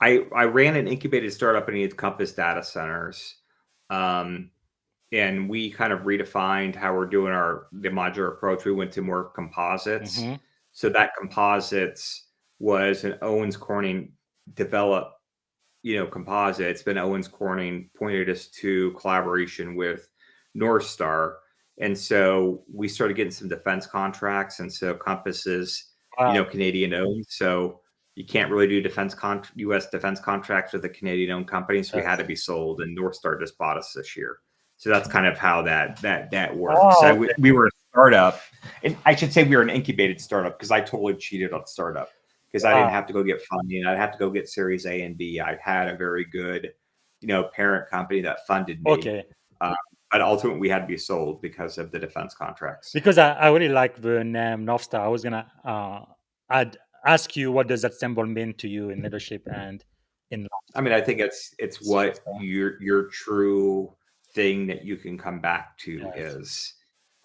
I ran an incubated startup beneath Compass Data Centers, and we kind of redefined how we're doing the modular approach. We went to more composites. Mm-hmm. So that composites was an Owens Corning developed, composites. But Owens Corning pointed us to collaboration with North Star, and so we started getting some defense contracts. And so Compass is, Wow. Canadian owned. So you can't really do U.S. defense contracts with a Canadian-owned company, so we had to be sold. And North Star just bought us this year, so that's kind of how that works. Oh, So okay. we were a startup, and I should say we were an incubated startup because I totally cheated on startup because I didn't have to go get funding. I'd have to go get Series A and B. I had a very good, parent company that funded me. Okay. But ultimately, we had to be sold because of the defense contracts. Because I really like the name North Star. I was gonna ask you, what does that symbol mean to you in leadership and in life? I mean, I think it's what your true thing that you can come back to is.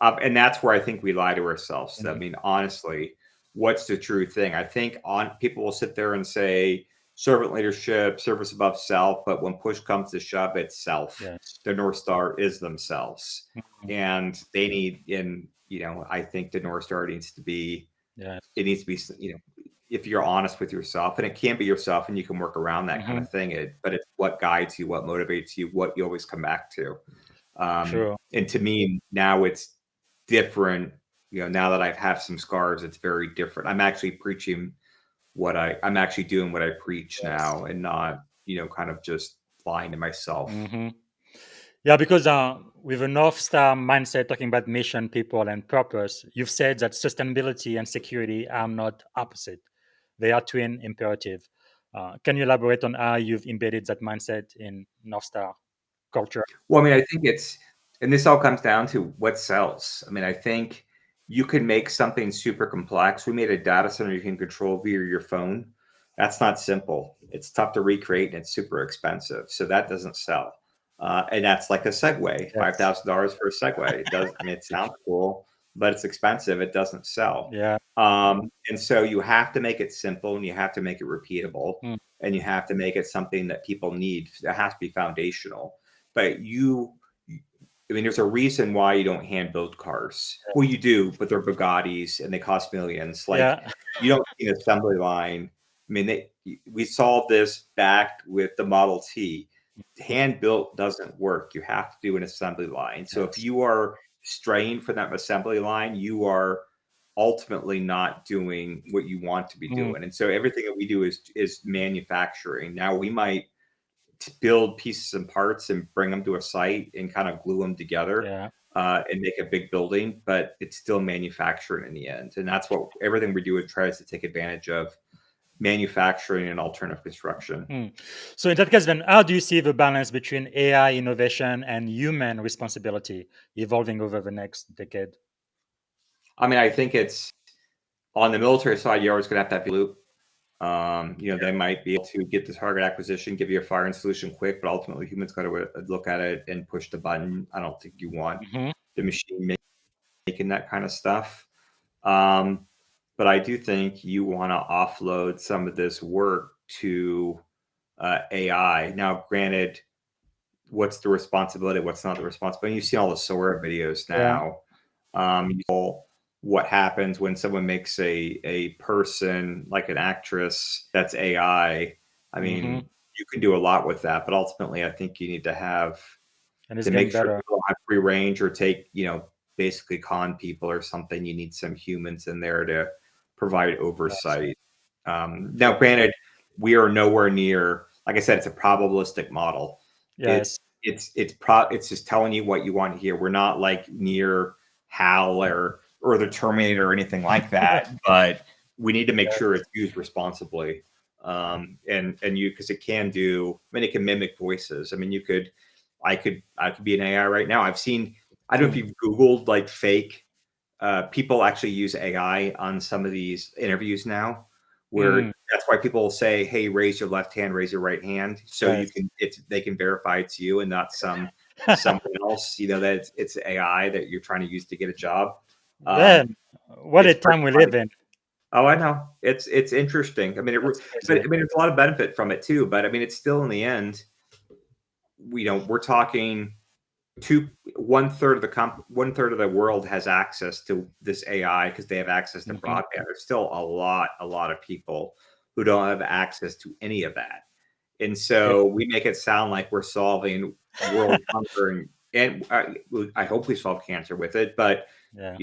And that's where I think we lie to ourselves. I mean, honestly, what's the true thing? I think people will sit there and say servant leadership, service above self, but when push comes to shove, it's self. Yes. The North Star is themselves. And they need, I think the North Star needs to be, it needs to be, if you're honest with yourself, and it can be yourself, and you can work around that kind of thing. But it's what guides you, what motivates you, what you always come back to. Sure. And to me, now it's different. Now that I've had some scars, it's very different. I'm actually preaching I'm actually doing what I preach now, and not, kind of just lying to myself. Yeah, because with a North Star mindset, talking about mission, people, and purpose, you've said that sustainability and security are not opposite. They are twin imperative. Can you elaborate on how you've embedded that mindset in North Star culture? Well, I mean, I think and this all comes down to what sells. I mean, I think you can make something super complex. We made a data center you can control via your phone. That's not simple. It's tough to recreate, and it's super expensive. So that doesn't sell. And that's like a Segway, $5,000 for a Segway. It does. I mean, it sounds cool, but it's expensive. It doesn't sell. Yeah. And so you have to make it simple, and you have to make it repeatable, and you have to make it something that people need. It has to be foundational. But there's a reason why you don't hand build cars. Well, you do, but they're Bugattis and they cost millions. You don't see an assembly line. I mean, we solved this back with the Model T. Hand built doesn't work. You have to do an assembly line. So if you are straying from that assembly line, you are ultimately not doing what you want to be doing. And so everything that we do is manufacturing. Now we might build pieces and parts and bring them to a site and kind of glue them together and make a big building, but it's still manufacturing in the end. And that's what everything we do is tries to take advantage of manufacturing and alternative construction. So in that case, then how do you see the balance between AI innovation and human responsibility evolving over the next decade? I mean, I think it's on the military side, you're always going to have that loop. They might be able to get the target acquisition, give you a firing solution quick, but ultimately humans got to look at it and push the button. I don't think you want the machine making that kind of stuff. But I do think you want to offload some of this work to AI. Now, granted, what's the responsibility? What's not the responsibility? You see all the SOAR videos now. What happens when someone makes a person, like an actress, that's AI. I mean, you can do a lot with that, but ultimately I think you need to have to make sure people don't have free range or take, basically con people or something. You need some humans in there to provide oversight. Now, granted, we are nowhere near. Like I said, it's a probabilistic model. Yes. It's just telling you what you want to hear. We're not like near HAL or the Terminator or anything like that, but we need to make sure it's used responsibly. And because it can do, I mean, it can mimic voices. I mean, I could be an AI right now. I don't know if you've Googled like fake, people actually use AI on some of these interviews now, where that's why people say, "Hey, raise your left hand, raise your right hand," so Yes. they can verify it's you and not someone else. You know that it's AI that you're trying to use to get a job. Man, what a It's pretty time we funny. live in. Oh, I know. It's interesting. I mean, That's but I crazy. mean, there's a lot of benefit from it too. But I mean, it's still in the end, we're talking one third of the world has access to this AI because they have access to broadband. There's still a lot of people who don't have access to any of that. And so we make it sound like we're solving world hunger, and I hope we solve cancer with it. But Yeah.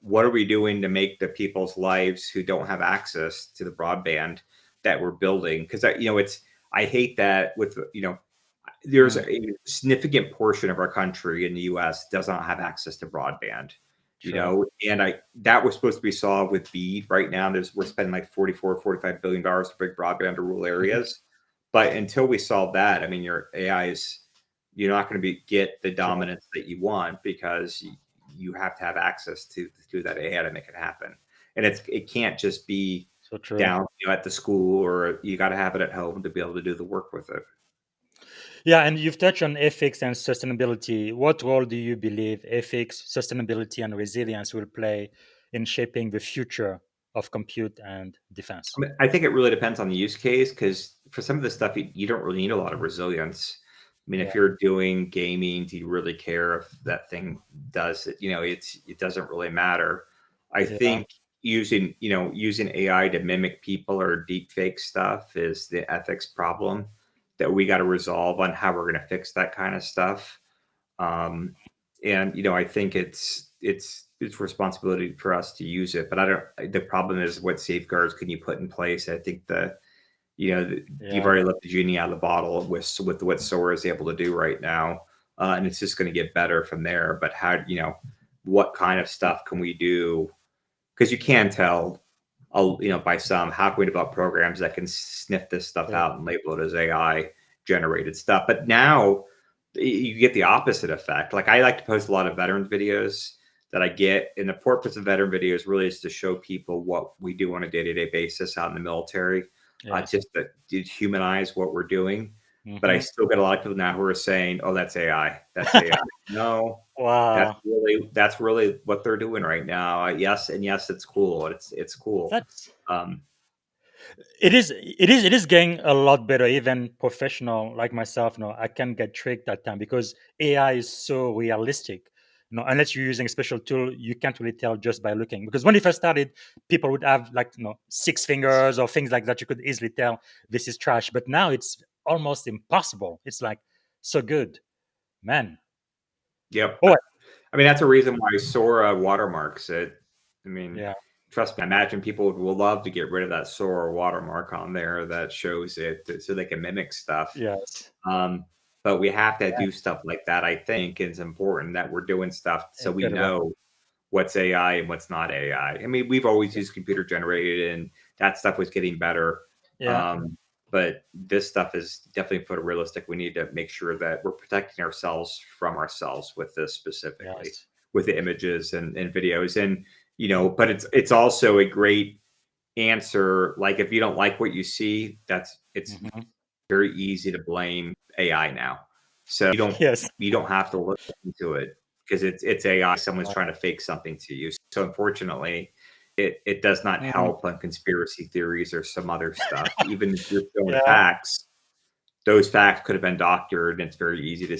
what are we doing to make the people's lives who don't have access to the broadband that we're building? Because I hate that with there's a significant portion of our country in the U.S. does not have access to broadband. Sure. And that was supposed to be solved with BEAD. Right now, we're spending like $45 billion to bring broadband to rural areas. But until we solve that, I mean, your AI you're not going to get the dominance that you want, because you have to have access to that AI to make it happen. And it can't just be So true. down at the school, or you got to have it at home to be able to do the work with it. Yeah, and you've touched on ethics and sustainability. What role do you believe ethics, sustainability, and resilience will play in shaping the future of compute and defense? I mean, I think it really depends on the use case, because for some of this stuff, you don't really need a lot of resilience. I mean, if you're doing gaming, do you really care if that thing does it? It doesn't really matter. I think using AI to mimic people or deep fake stuff is the ethics problem that we got to resolve on how we're going to fix that kind of stuff. And I think it's responsibility for us to use it, but the problem is, what safeguards can you put in place? I think you've already let the genie out of the bottle with what SOAR is able to do right now. And it's just going to get better from there. But what kind of stuff can we do? Because you can tell, by how can we develop programs that can sniff this stuff out and label it as AI generated stuff. But now you get the opposite effect. Like, I like to post a lot of veterans videos that I get, and the purpose of veteran videos really is to show people what we do on a day-to-day basis out in the military, just to humanize what we're doing. But I still get a lot of people now who are saying, "Oh, that's AI. That's AI." No, Wow. that's really what they're doing right now. Yes, it's cool. It's cool. That's it is getting a lot better. Even professional like myself, I can get tricked at time because AI is so realistic. Unless you're using a special tool, you can't really tell just by looking. Because when it first started, people would have like 6 fingers or things like that. You could easily tell this is trash. But now it's almost impossible. It's like so good, man. Yep. Oh, I mean, that's a reason why Sora watermarks it. I mean, yeah. trust me, I imagine people will love to get rid of that Sora watermark on there that shows it, so they can mimic stuff. Yes. But we have to do stuff like that. I think it's important that we're doing stuff so we know what's AI and what's not AI. I mean, we've always used computer generated, and that stuff was getting better. Yeah. But this stuff is definitely photorealistic. We need to make sure that we're protecting ourselves from ourselves with this specifically, Yes. with the images and videos. And but it's also a great answer. Like, if you don't like what you see, it's very easy to blame AI now. So Yes. you don't have to look into it, because it's AI. Someone's trying to fake something to you. So unfortunately, it does not help on conspiracy theories or some other stuff. Even if you're showing facts, those facts could have been doctored, and it's very easy to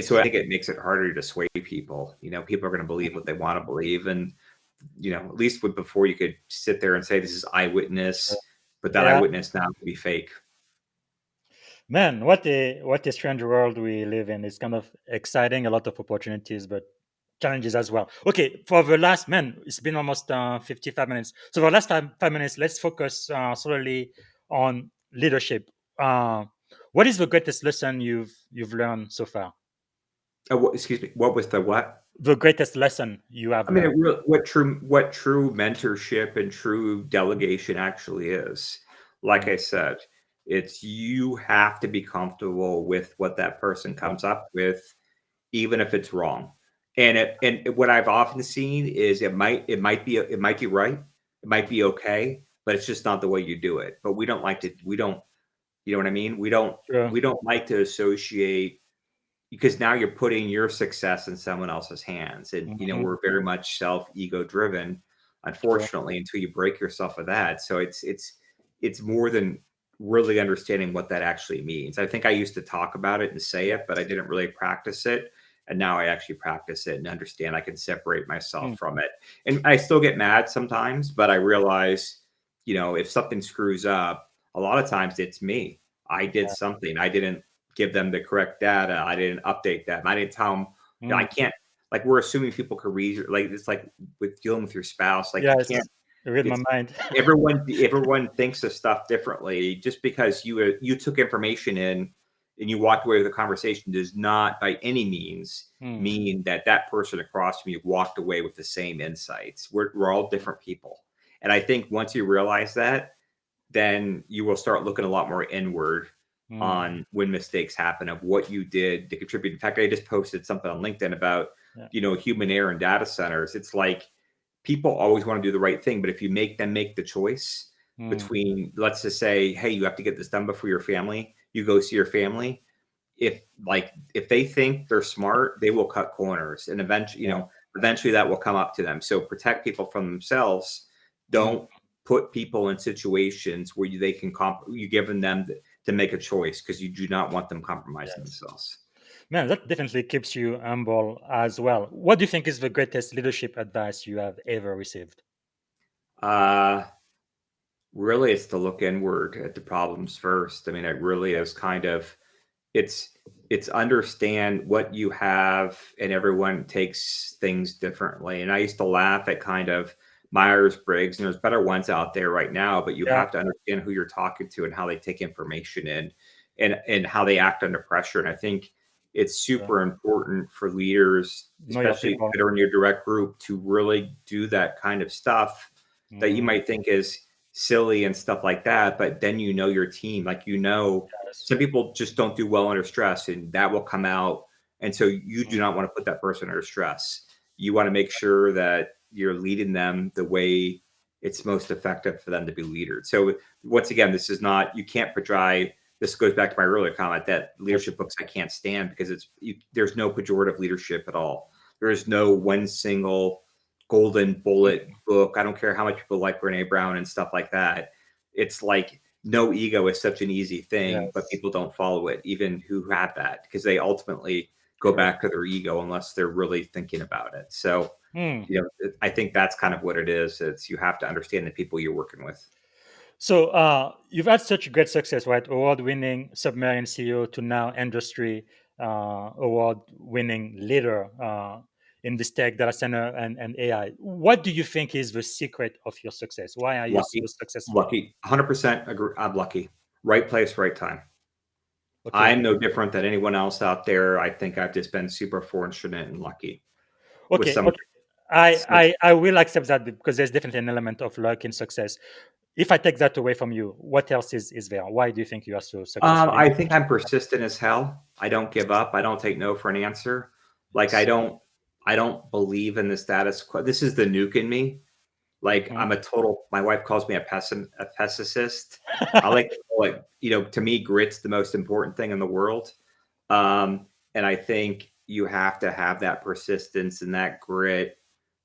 so I think it makes it harder to sway people. People are going to believe what they want to believe, and at least before, you could sit there and say this is eyewitness, but that eyewitness now could be fake. Man, what a strange world we live in. It's kind of exciting, a lot of opportunities, but challenges as well. Okay, for the last, man, it's been almost 55 minutes. So for the last 5 minutes, let's focus solely on leadership, what is the greatest lesson you've learned so far? Excuse me. What was the what? The greatest lesson you have I mean, learned. what true mentorship and true delegation actually is. Like I said, it's you have to be comfortable with what that person comes up with, even if it's wrong. And what I've often seen is it might be right, it might be okay, but it's just not the way you do it. But we don't like to. We don't. You know what I mean? Sure. We don't like to associate because now you're putting your success in someone else's hands. And, we're very much ego driven, unfortunately, until you break yourself of that. So it's more than really understanding what that actually means. I think I used to talk about it and say it, but I didn't really practice it. And now I actually practice it and understand I can separate myself from it. And I still get mad sometimes, but I realize, if something screws up, a lot of times it's me. I did something. I didn't give them the correct data. I didn't update them. I didn't tell them. I can't. Like, we're assuming people can read. Like, it's like with dealing with your spouse. Like, you can't read my mind. everyone thinks of stuff differently. Just because you took information in and you walked away with a conversation does not by any means mean that person across from you walked away with the same insights. We're all different people. And I think once you realize that, then you will start looking a lot more inward on when mistakes happen of what you did to contribute. In fact, I just posted something on LinkedIn about, human error in data centers. It's like people always want to do the right thing, but if you make them make the choice between, let's just say, hey, you have to get this done before your family, you go see your family. If they think they're smart, they will cut corners, and eventually that will come up to them. So protect people from themselves. Don't put people in situations where they can you given them to make a choice, because you do not want them compromising themselves. Man, that definitely keeps you humble as well. What do you think is the greatest leadership advice you have ever received? Really, it's to look inward at the problems first. I mean, it really is kind of, it's understand what you have, and everyone takes things differently. And I used to laugh at kind of Myers-Briggs, and there's better ones out there right now, but you have to understand who you're talking to and how they take information in, and how they act under pressure. And I think it's super important for leaders, especially that are in your direct group, to really do that kind of stuff that you might think is silly and stuff like that. But then your team, like, some people just don't do well under stress, and that will come out. And so you do not want to put that person under stress. You want to make sure that you're leading them the way it's most effective for them to be leaders. So once again, this is not, you can't portray, this goes back to my earlier comment that leadership books I can't stand, because there's no pejorative leadership at all. There is no one single golden bullet book. I don't care how much people like Brene Brown and stuff like that. It's like, no ego is such an easy thing, but people don't follow it, even who have that, because they ultimately go back to their ego unless they're really thinking about it. So, I think that's kind of what it is. It's, you have to understand the people you're working with. So you've had such great success, right? Award-winning submarine CEO to now industry award-winning leader in this tech, data center, and AI. What do you think is the secret of your success? Why are you so successful? Lucky. 100% agree. I'm lucky. Right place, right time. Okay. I'm no different than anyone else out there. I think I've just been super fortunate and lucky. Okay. I will accept that, because there's definitely an element of luck in success. If I take that away from you, what else is there? Why do you think you are so successful? I think I'm persistent as hell. I don't give up. I don't take no for an answer. Like, I don't believe in the status quo. This is the nuke in me. Like, I'm my wife calls me a pessimist. I like to call it, to me, grit's the most important thing in the world. And I think you have to have that persistence and that grit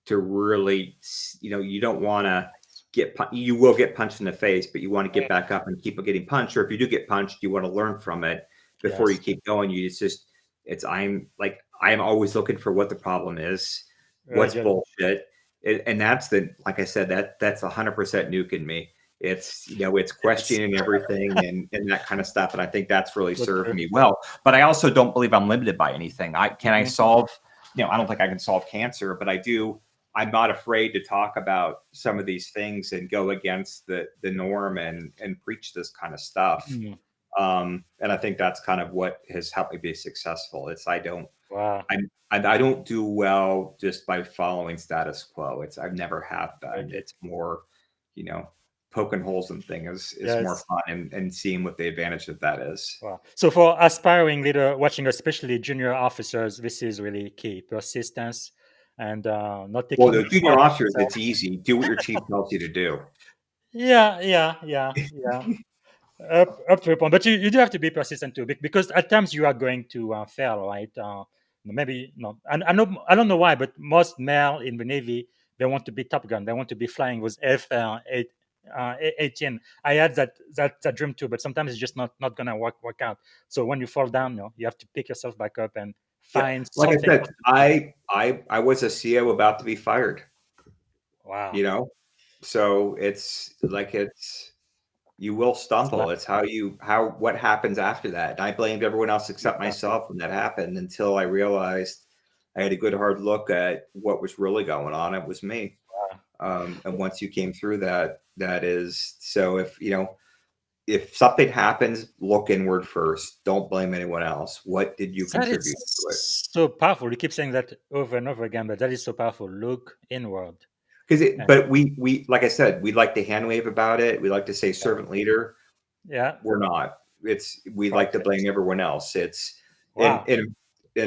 to really, you don't want to you will get punched in the face, but you want to get back up and keep getting punched. Or if you do get punched, you want to learn from it before you keep going. I'm always looking for what the problem is, what's bullshit. And that's like I said, that's 100% nuke in me. It's, it's questioning everything and that kind of stuff. And I think that's really served me well. But I also don't believe I'm limited by anything. I solve, I don't think I can solve cancer, but I do I'm not afraid to talk about some of these things and go against the norm and preach this kind of stuff. And I think that's kind of what has helped me be successful. It's I don't do well just by following status quo. I've never have been. It's more, poking holes in things is more fun and seeing what the advantage of that is. Wow. So for aspiring leader watching, especially junior officers, this is really key: persistence and not taking. Well, the junior officers, it's easy. Do what your chief tells you to do. Yeah. Up to a point, but you do have to be persistent too, because at times you are going to fail, right? Maybe no. And I don't know why, but most male in the Navy, they want to be Top Gun. They want to be flying with F-18. I had that dream too, but sometimes it's just not gonna work out. So when you fall down, you have to pick yourself back up and find like something. I said, I was a CO about to be fired. Wow. So you will stumble. It's what happens after that. And I blamed everyone else except myself when that happened, until I realized I had a good hard look at what was really going on. It was me. And once you came through that is, so if something happens, look inward first. Don't blame anyone else. What did you contribute to it? So powerful. You keep saying that over and over again, but that is so powerful. Look inward. But we like I said, we like to hand wave about it. We like to say servant leader. Yeah, we're not. We like to blame everyone else. And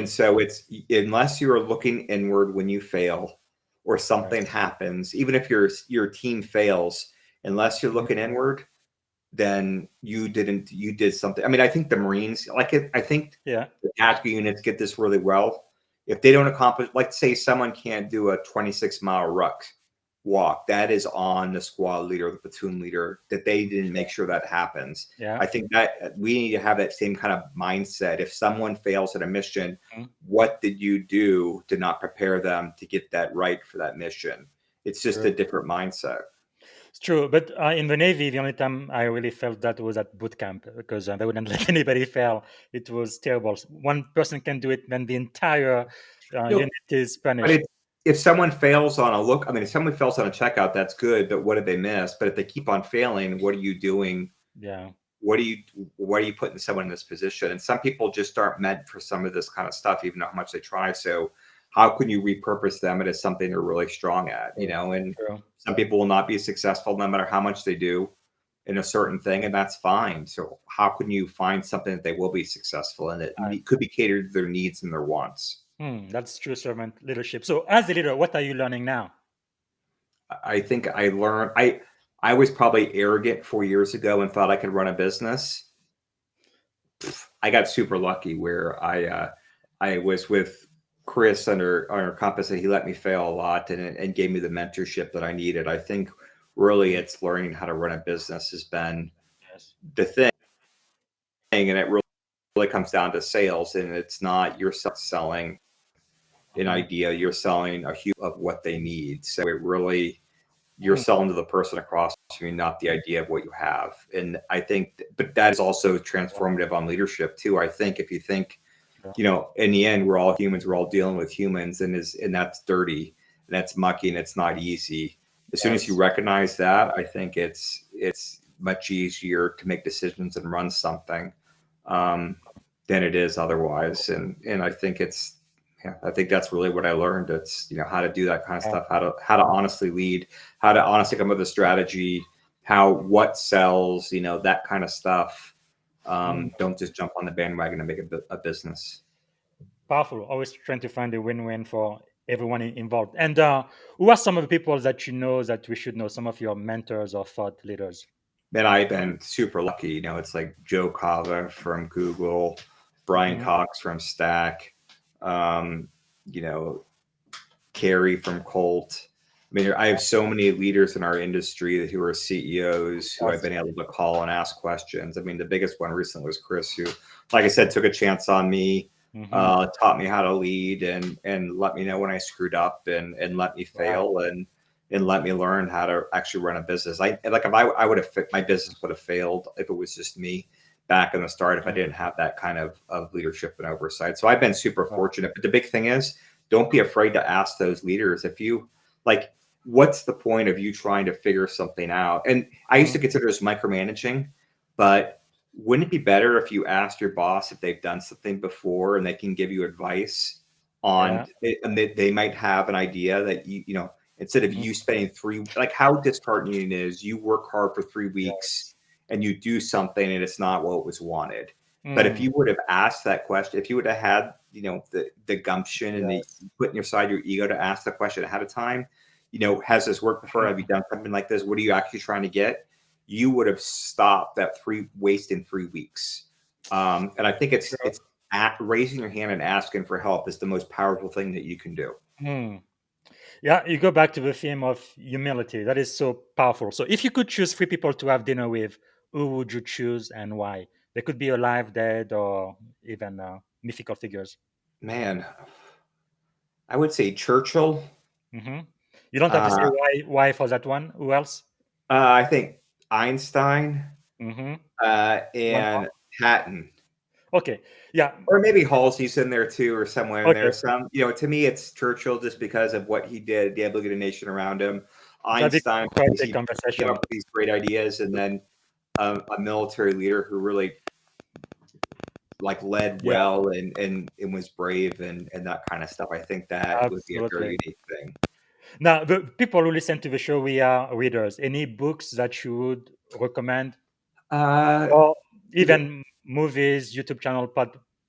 so it's, unless you are looking inward when you fail or something happens, even if your team fails, unless you're looking inward, then you did something. I mean, I think the Marines, I think the tactical units get this really well. If they don't accomplish, like say someone can't do a 26-mile ruck walk, that is on the squad leader or the platoon leader, that they didn't make sure that happens. I think that we need to have that same kind of mindset. If someone fails at a mission, what did you do to not prepare them to get that right for that mission? It's just a different mindset. It's true, but in the Navy, the only time I really felt that was at boot camp, because they wouldn't let anybody fail. It was terrible. One person can do it, then the entire unit is punished. But if someone fails on if someone fails on a checkout, that's good, but what did they miss? But if they keep on failing, what are you doing? Why are you putting someone in this position? And some people just aren't meant for some of this kind of stuff, even though how much they try. So how can you repurpose them into something they're really strong at? And some people will not be successful no matter how much they do in a certain thing, and that's fine. So how can you find something that they will be successful in, that could be catered to their needs and their wants? That's true servant leadership. So as a leader, what are you learning now? I think I learned, I was probably arrogant 4 years ago and thought I could run a business. I got super lucky where I was with Chris under Compass, and he let me fail a lot and gave me the mentorship that I needed. I think really it's learning how to run a business has been the thing. And it really comes down to sales, and it's not you're selling an idea, you're selling a huge of what they need. So it really, you're selling to the person across from you, not the idea of what you have. And I think, but that is also transformative on leadership too. I think if you think, in the end, we're all humans, we're all dealing with humans, and that's dirty, and that's mucky, and it's not easy. As soon as you recognize that, I think it's much easier to make decisions and run something than it is otherwise. And I think I think that's really what I learned. It's, how to do that kind of stuff, how to honestly lead, how to honestly come up with a strategy, what sells, that kind of stuff. Don't just jump on the bandwagon and make a business. Powerful. Always trying to find a win-win for everyone involved. And who are some of the people that that we should know, some of your mentors or thought leaders? Man, I've been super lucky. It's like Joe Cava from Google, Brian Cox from Stack, Carrie from Colt. I mean, I have so many leaders in our industry who are CEOs who I've been able to call and ask questions. I mean, the biggest one recently was Chris, who, like I said, took a chance on me, taught me how to lead and let me know when I screwed up and let me fail and let me learn how to actually run a business. I would have, my business would have failed if it was just me back in the start, if I didn't have that kind of leadership and oversight. So I've been super fortunate. But the big thing is, don't be afraid to ask those leaders. If you like, what's the point of you trying to figure something out? And I used to consider this micromanaging, but wouldn't it be better if you asked your boss if they've done something before and they can give you advice on it, and they might have an idea that you know, instead of you spending like how disheartening it is, you work hard for 3 weeks and you do something and it's not what was wanted. But if you would have asked that question, if you would have had, you know, the gumption and the putting aside your ego to ask the question ahead of time, you know, has this worked before? Have you done something like this? What are you actually trying to get? You would have stopped that wasting 3 weeks. And I think it's raising your hand and asking for help is the most powerful thing that you can do. Yeah, you go back to the theme of humility. That is so powerful. So if you could choose 3 people to have dinner with, who would you choose and why? They could be alive, dead, or even mythical figures. Man, I would say Churchill. You don't have to say why for that one. Who else? I think Einstein One and more? Hatton. Okay. Yeah. Or maybe Halsey's in there too, or somewhere in there. Okay. Some, you know, to me, it's Churchill just because of what he did, be able to get a nation around him. That'd be Einstein, quite because a he came conversation. up with these great ideas, and then a military leader who really like led well and was brave and that kind of stuff. I think that would be a very unique thing. Now, the people who listen to the show, we are readers. Any books that you would recommend? Or even movies, YouTube channel,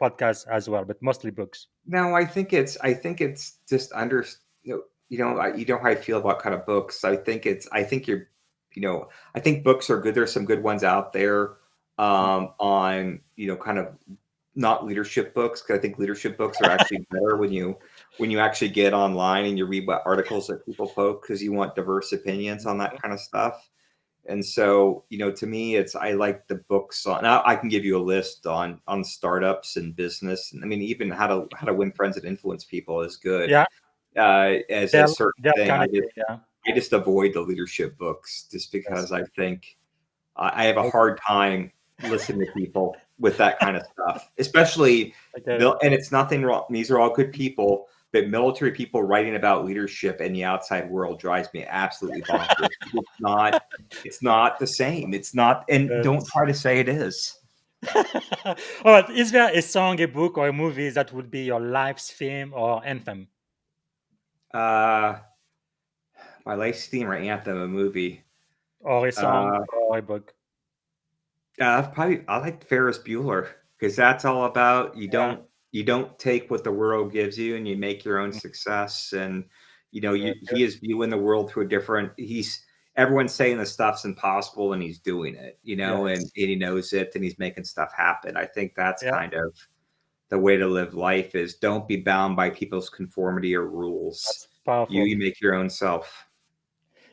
podcasts as well, but mostly books. No, I think it's just you know how I feel about kind of books. I think you're, you know, I think books are good. There's some good ones out there on, you know, kind of not leadership books, because I think leadership books are actually better when you actually get online and you read what articles that people post, because you want diverse opinions on that kind of stuff. And so, you know, to me, I like the books on. I can give you a list on startups and business. And I mean, even how to win friends and influence people is good. Yeah. As a certain thing, yeah. I just avoid the leadership books just because I think I have a hard time listening to people with that kind of stuff, especially. And it's nothing wrong. These are all good people. But military people writing about leadership in the outside world drives me absolutely bonkers. It's not the same. It's not, and don't try to say it is. All right. Is there a song, a book, or a movie that would be your life's theme or anthem? My life's theme or anthem, a movie. Or a song or a book? I like Ferris Bueller, because that's all about you don't take what the world gives you and you make your own success. And you know, he is viewing the world through a different. Everyone's saying the stuff's impossible and he's doing it, you know, and he knows it and he's making stuff happen. I think that's kind of the way to live life, is don't be bound by people's conformity or rules. That's powerful. You make your own self.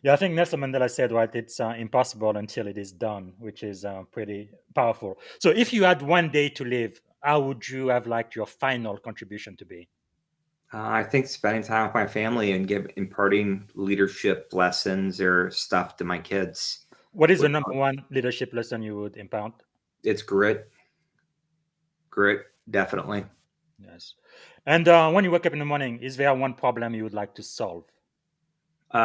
Yeah, I think Nelson Mandela said, right, it's impossible until it is done, which is pretty powerful. So if you had one day to live, how would you have liked your final contribution to be? I think spending time with my family and imparting leadership lessons or stuff to my kids. What is the number one leadership lesson you would impart? It's grit. Grit, definitely. Yes. And when you wake up in the morning, is there one problem you would like to solve? When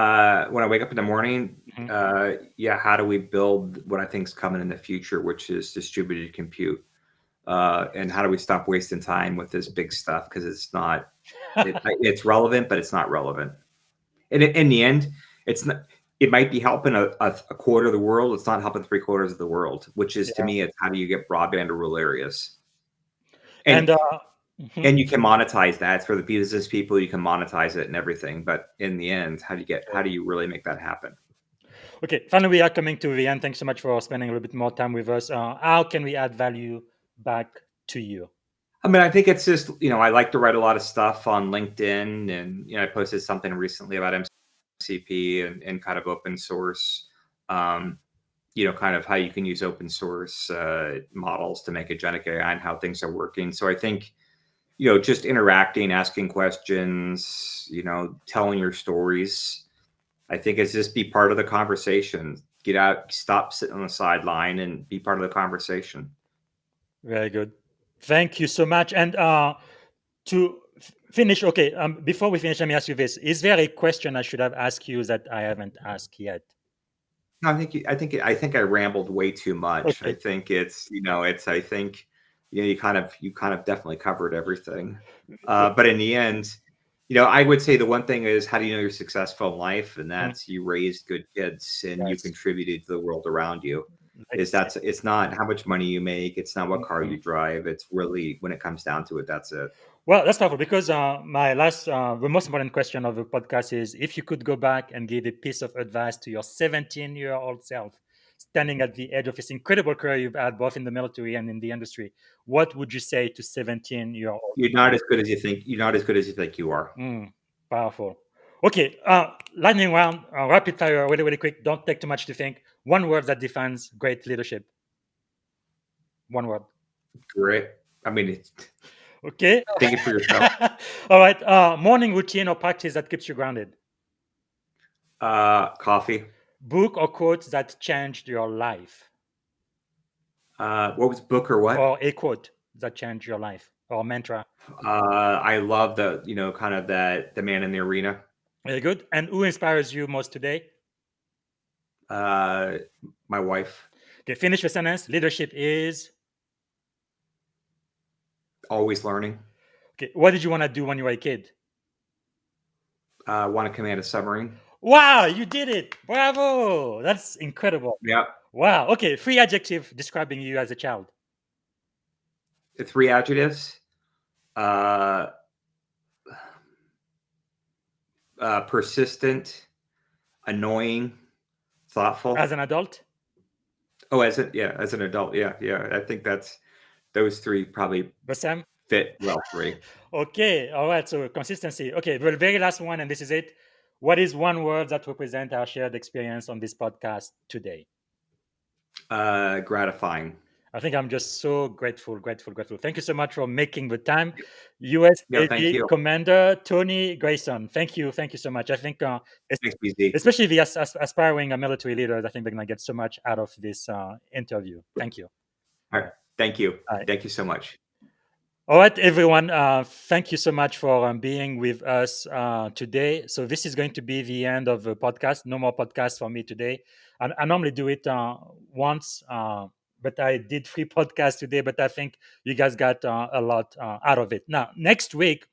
I wake up in the morning, how do we build what I think is coming in the future, which is distributed compute? And how do we stop wasting time with this big stuff? Because it's not, it's relevant, but it's not relevant. And in the end, it's not. It might be helping a quarter of the world. It's not helping 3/4 of the world, which is to me, it's how do you get broadband to rural areas? And you can monetize that. It's for the business people. You can monetize it and everything. But in the end, how do you really make that happen? Okay, finally, we are coming to the end. Thanks so much for spending a little bit more time with us. How can we add value back to you? I mean, I think it's just, you know, I like to write a lot of stuff on LinkedIn, and, you know, I posted something recently about MCP and kind of open source, you know, kind of how you can use open source models to make agentic AI and how things are working. So I think, you know, just interacting, asking questions, you know, telling your stories, I think it's just be part of the conversation. Get out, stop sitting on the sideline and be part of the conversation. Very good. Thank you so much. And to Finish. Okay. Before we finish, let me ask you this: is there a question I should have asked you that I haven't asked yet? No, I think I rambled way too much. I Okay. think I think you kind of definitely covered everything. But in the end, I would say the one thing is, how do you know you're successful in life? And that's, you raised good kids and you Yes. contributed to the world around you. Like- It's not how much money you make, it's not what car Mhm. you drive. It's really, when it comes down to it, that's it. Well, that's powerful because the most important question of the podcast is, if you could go back and give a piece of advice to your 17-year-old self, standing at the edge of this incredible career you've had both in the military and in the industry, what would you say to 17-year-old? You're not as good as you think. You're not as good as you think you are. Powerful. Okay, lightning round, rapid fire, really, really quick. Don't take too much to think. One word that defines great leadership. One word. Great. I mean, Okay. think it for yourself. All right. Morning routine or practice that keeps you grounded. Coffee. Book or quote that changed your life. What was book or what? Or a quote that changed your life, or mantra. I love kind of the man in the arena. Very good. And who inspires you most today? My wife. Okay, finish the sentence. Leadership is. Always learning. Okay, what did you want to do when you were a kid? Want to command a submarine. Wow, you did it. Bravo. That's incredible. Yeah. Wow. Okay, 3 adjectives describing you as a child. 3 adjectives. Persistent, annoying, thoughtful. As an adult? Oh, as an adult. Yeah. I think those 3 probably The same? fit well for me. Okay. All right. So consistency. Okay. The very last one, and this is it. What is one word that represents our shared experience on this podcast today? Gratifying. I think I'm just so grateful. Thank you so much for making the time. US No, thank Navy you. Commander Tony Grayson. Thank you so much. I think, Thanks, BZ. especially the aspiring military leaders, I think they're going to get so much out of this interview. Thank you. All right. Thank you. All right. Thank you so much. All right, everyone. Thank you so much for being with us today. So this is going to be the end of the podcast. No more podcast for me today. I normally do it once, but I did 3 podcasts today. But I think you guys got a lot out of it. Now, next week,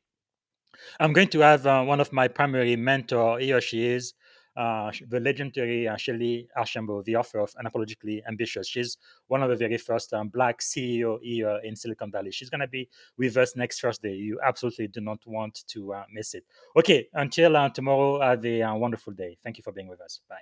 I'm going to have one of my primary mentor. He or she is the legendary Shelley Archambault, the author of Unapologetically Ambitious. She's one of the very first Black CEO here in Silicon Valley. She's going to be with us next Thursday. You absolutely do not want to miss it. Okay, until tomorrow, have a wonderful day. Thank you for being with us. Bye.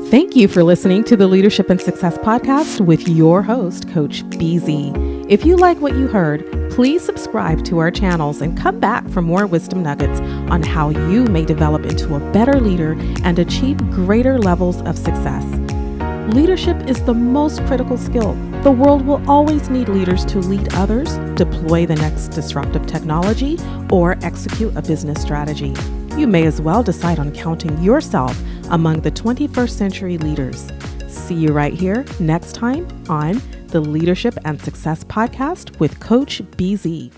Thank you for listening to the Leadership and Success Podcast with your host, Coach BZ. If you like what you heard, please subscribe to our channels and come back for more wisdom nuggets on how you may develop into a better leader and achieve greater levels of success. Leadership is the most critical skill. The world will always need leaders to lead others, deploy the next disruptive technology, or execute a business strategy. You may as well decide on counting yourself among the 21st century leaders. See you right here next time on the Leadership and Success Podcast with Coach BZ.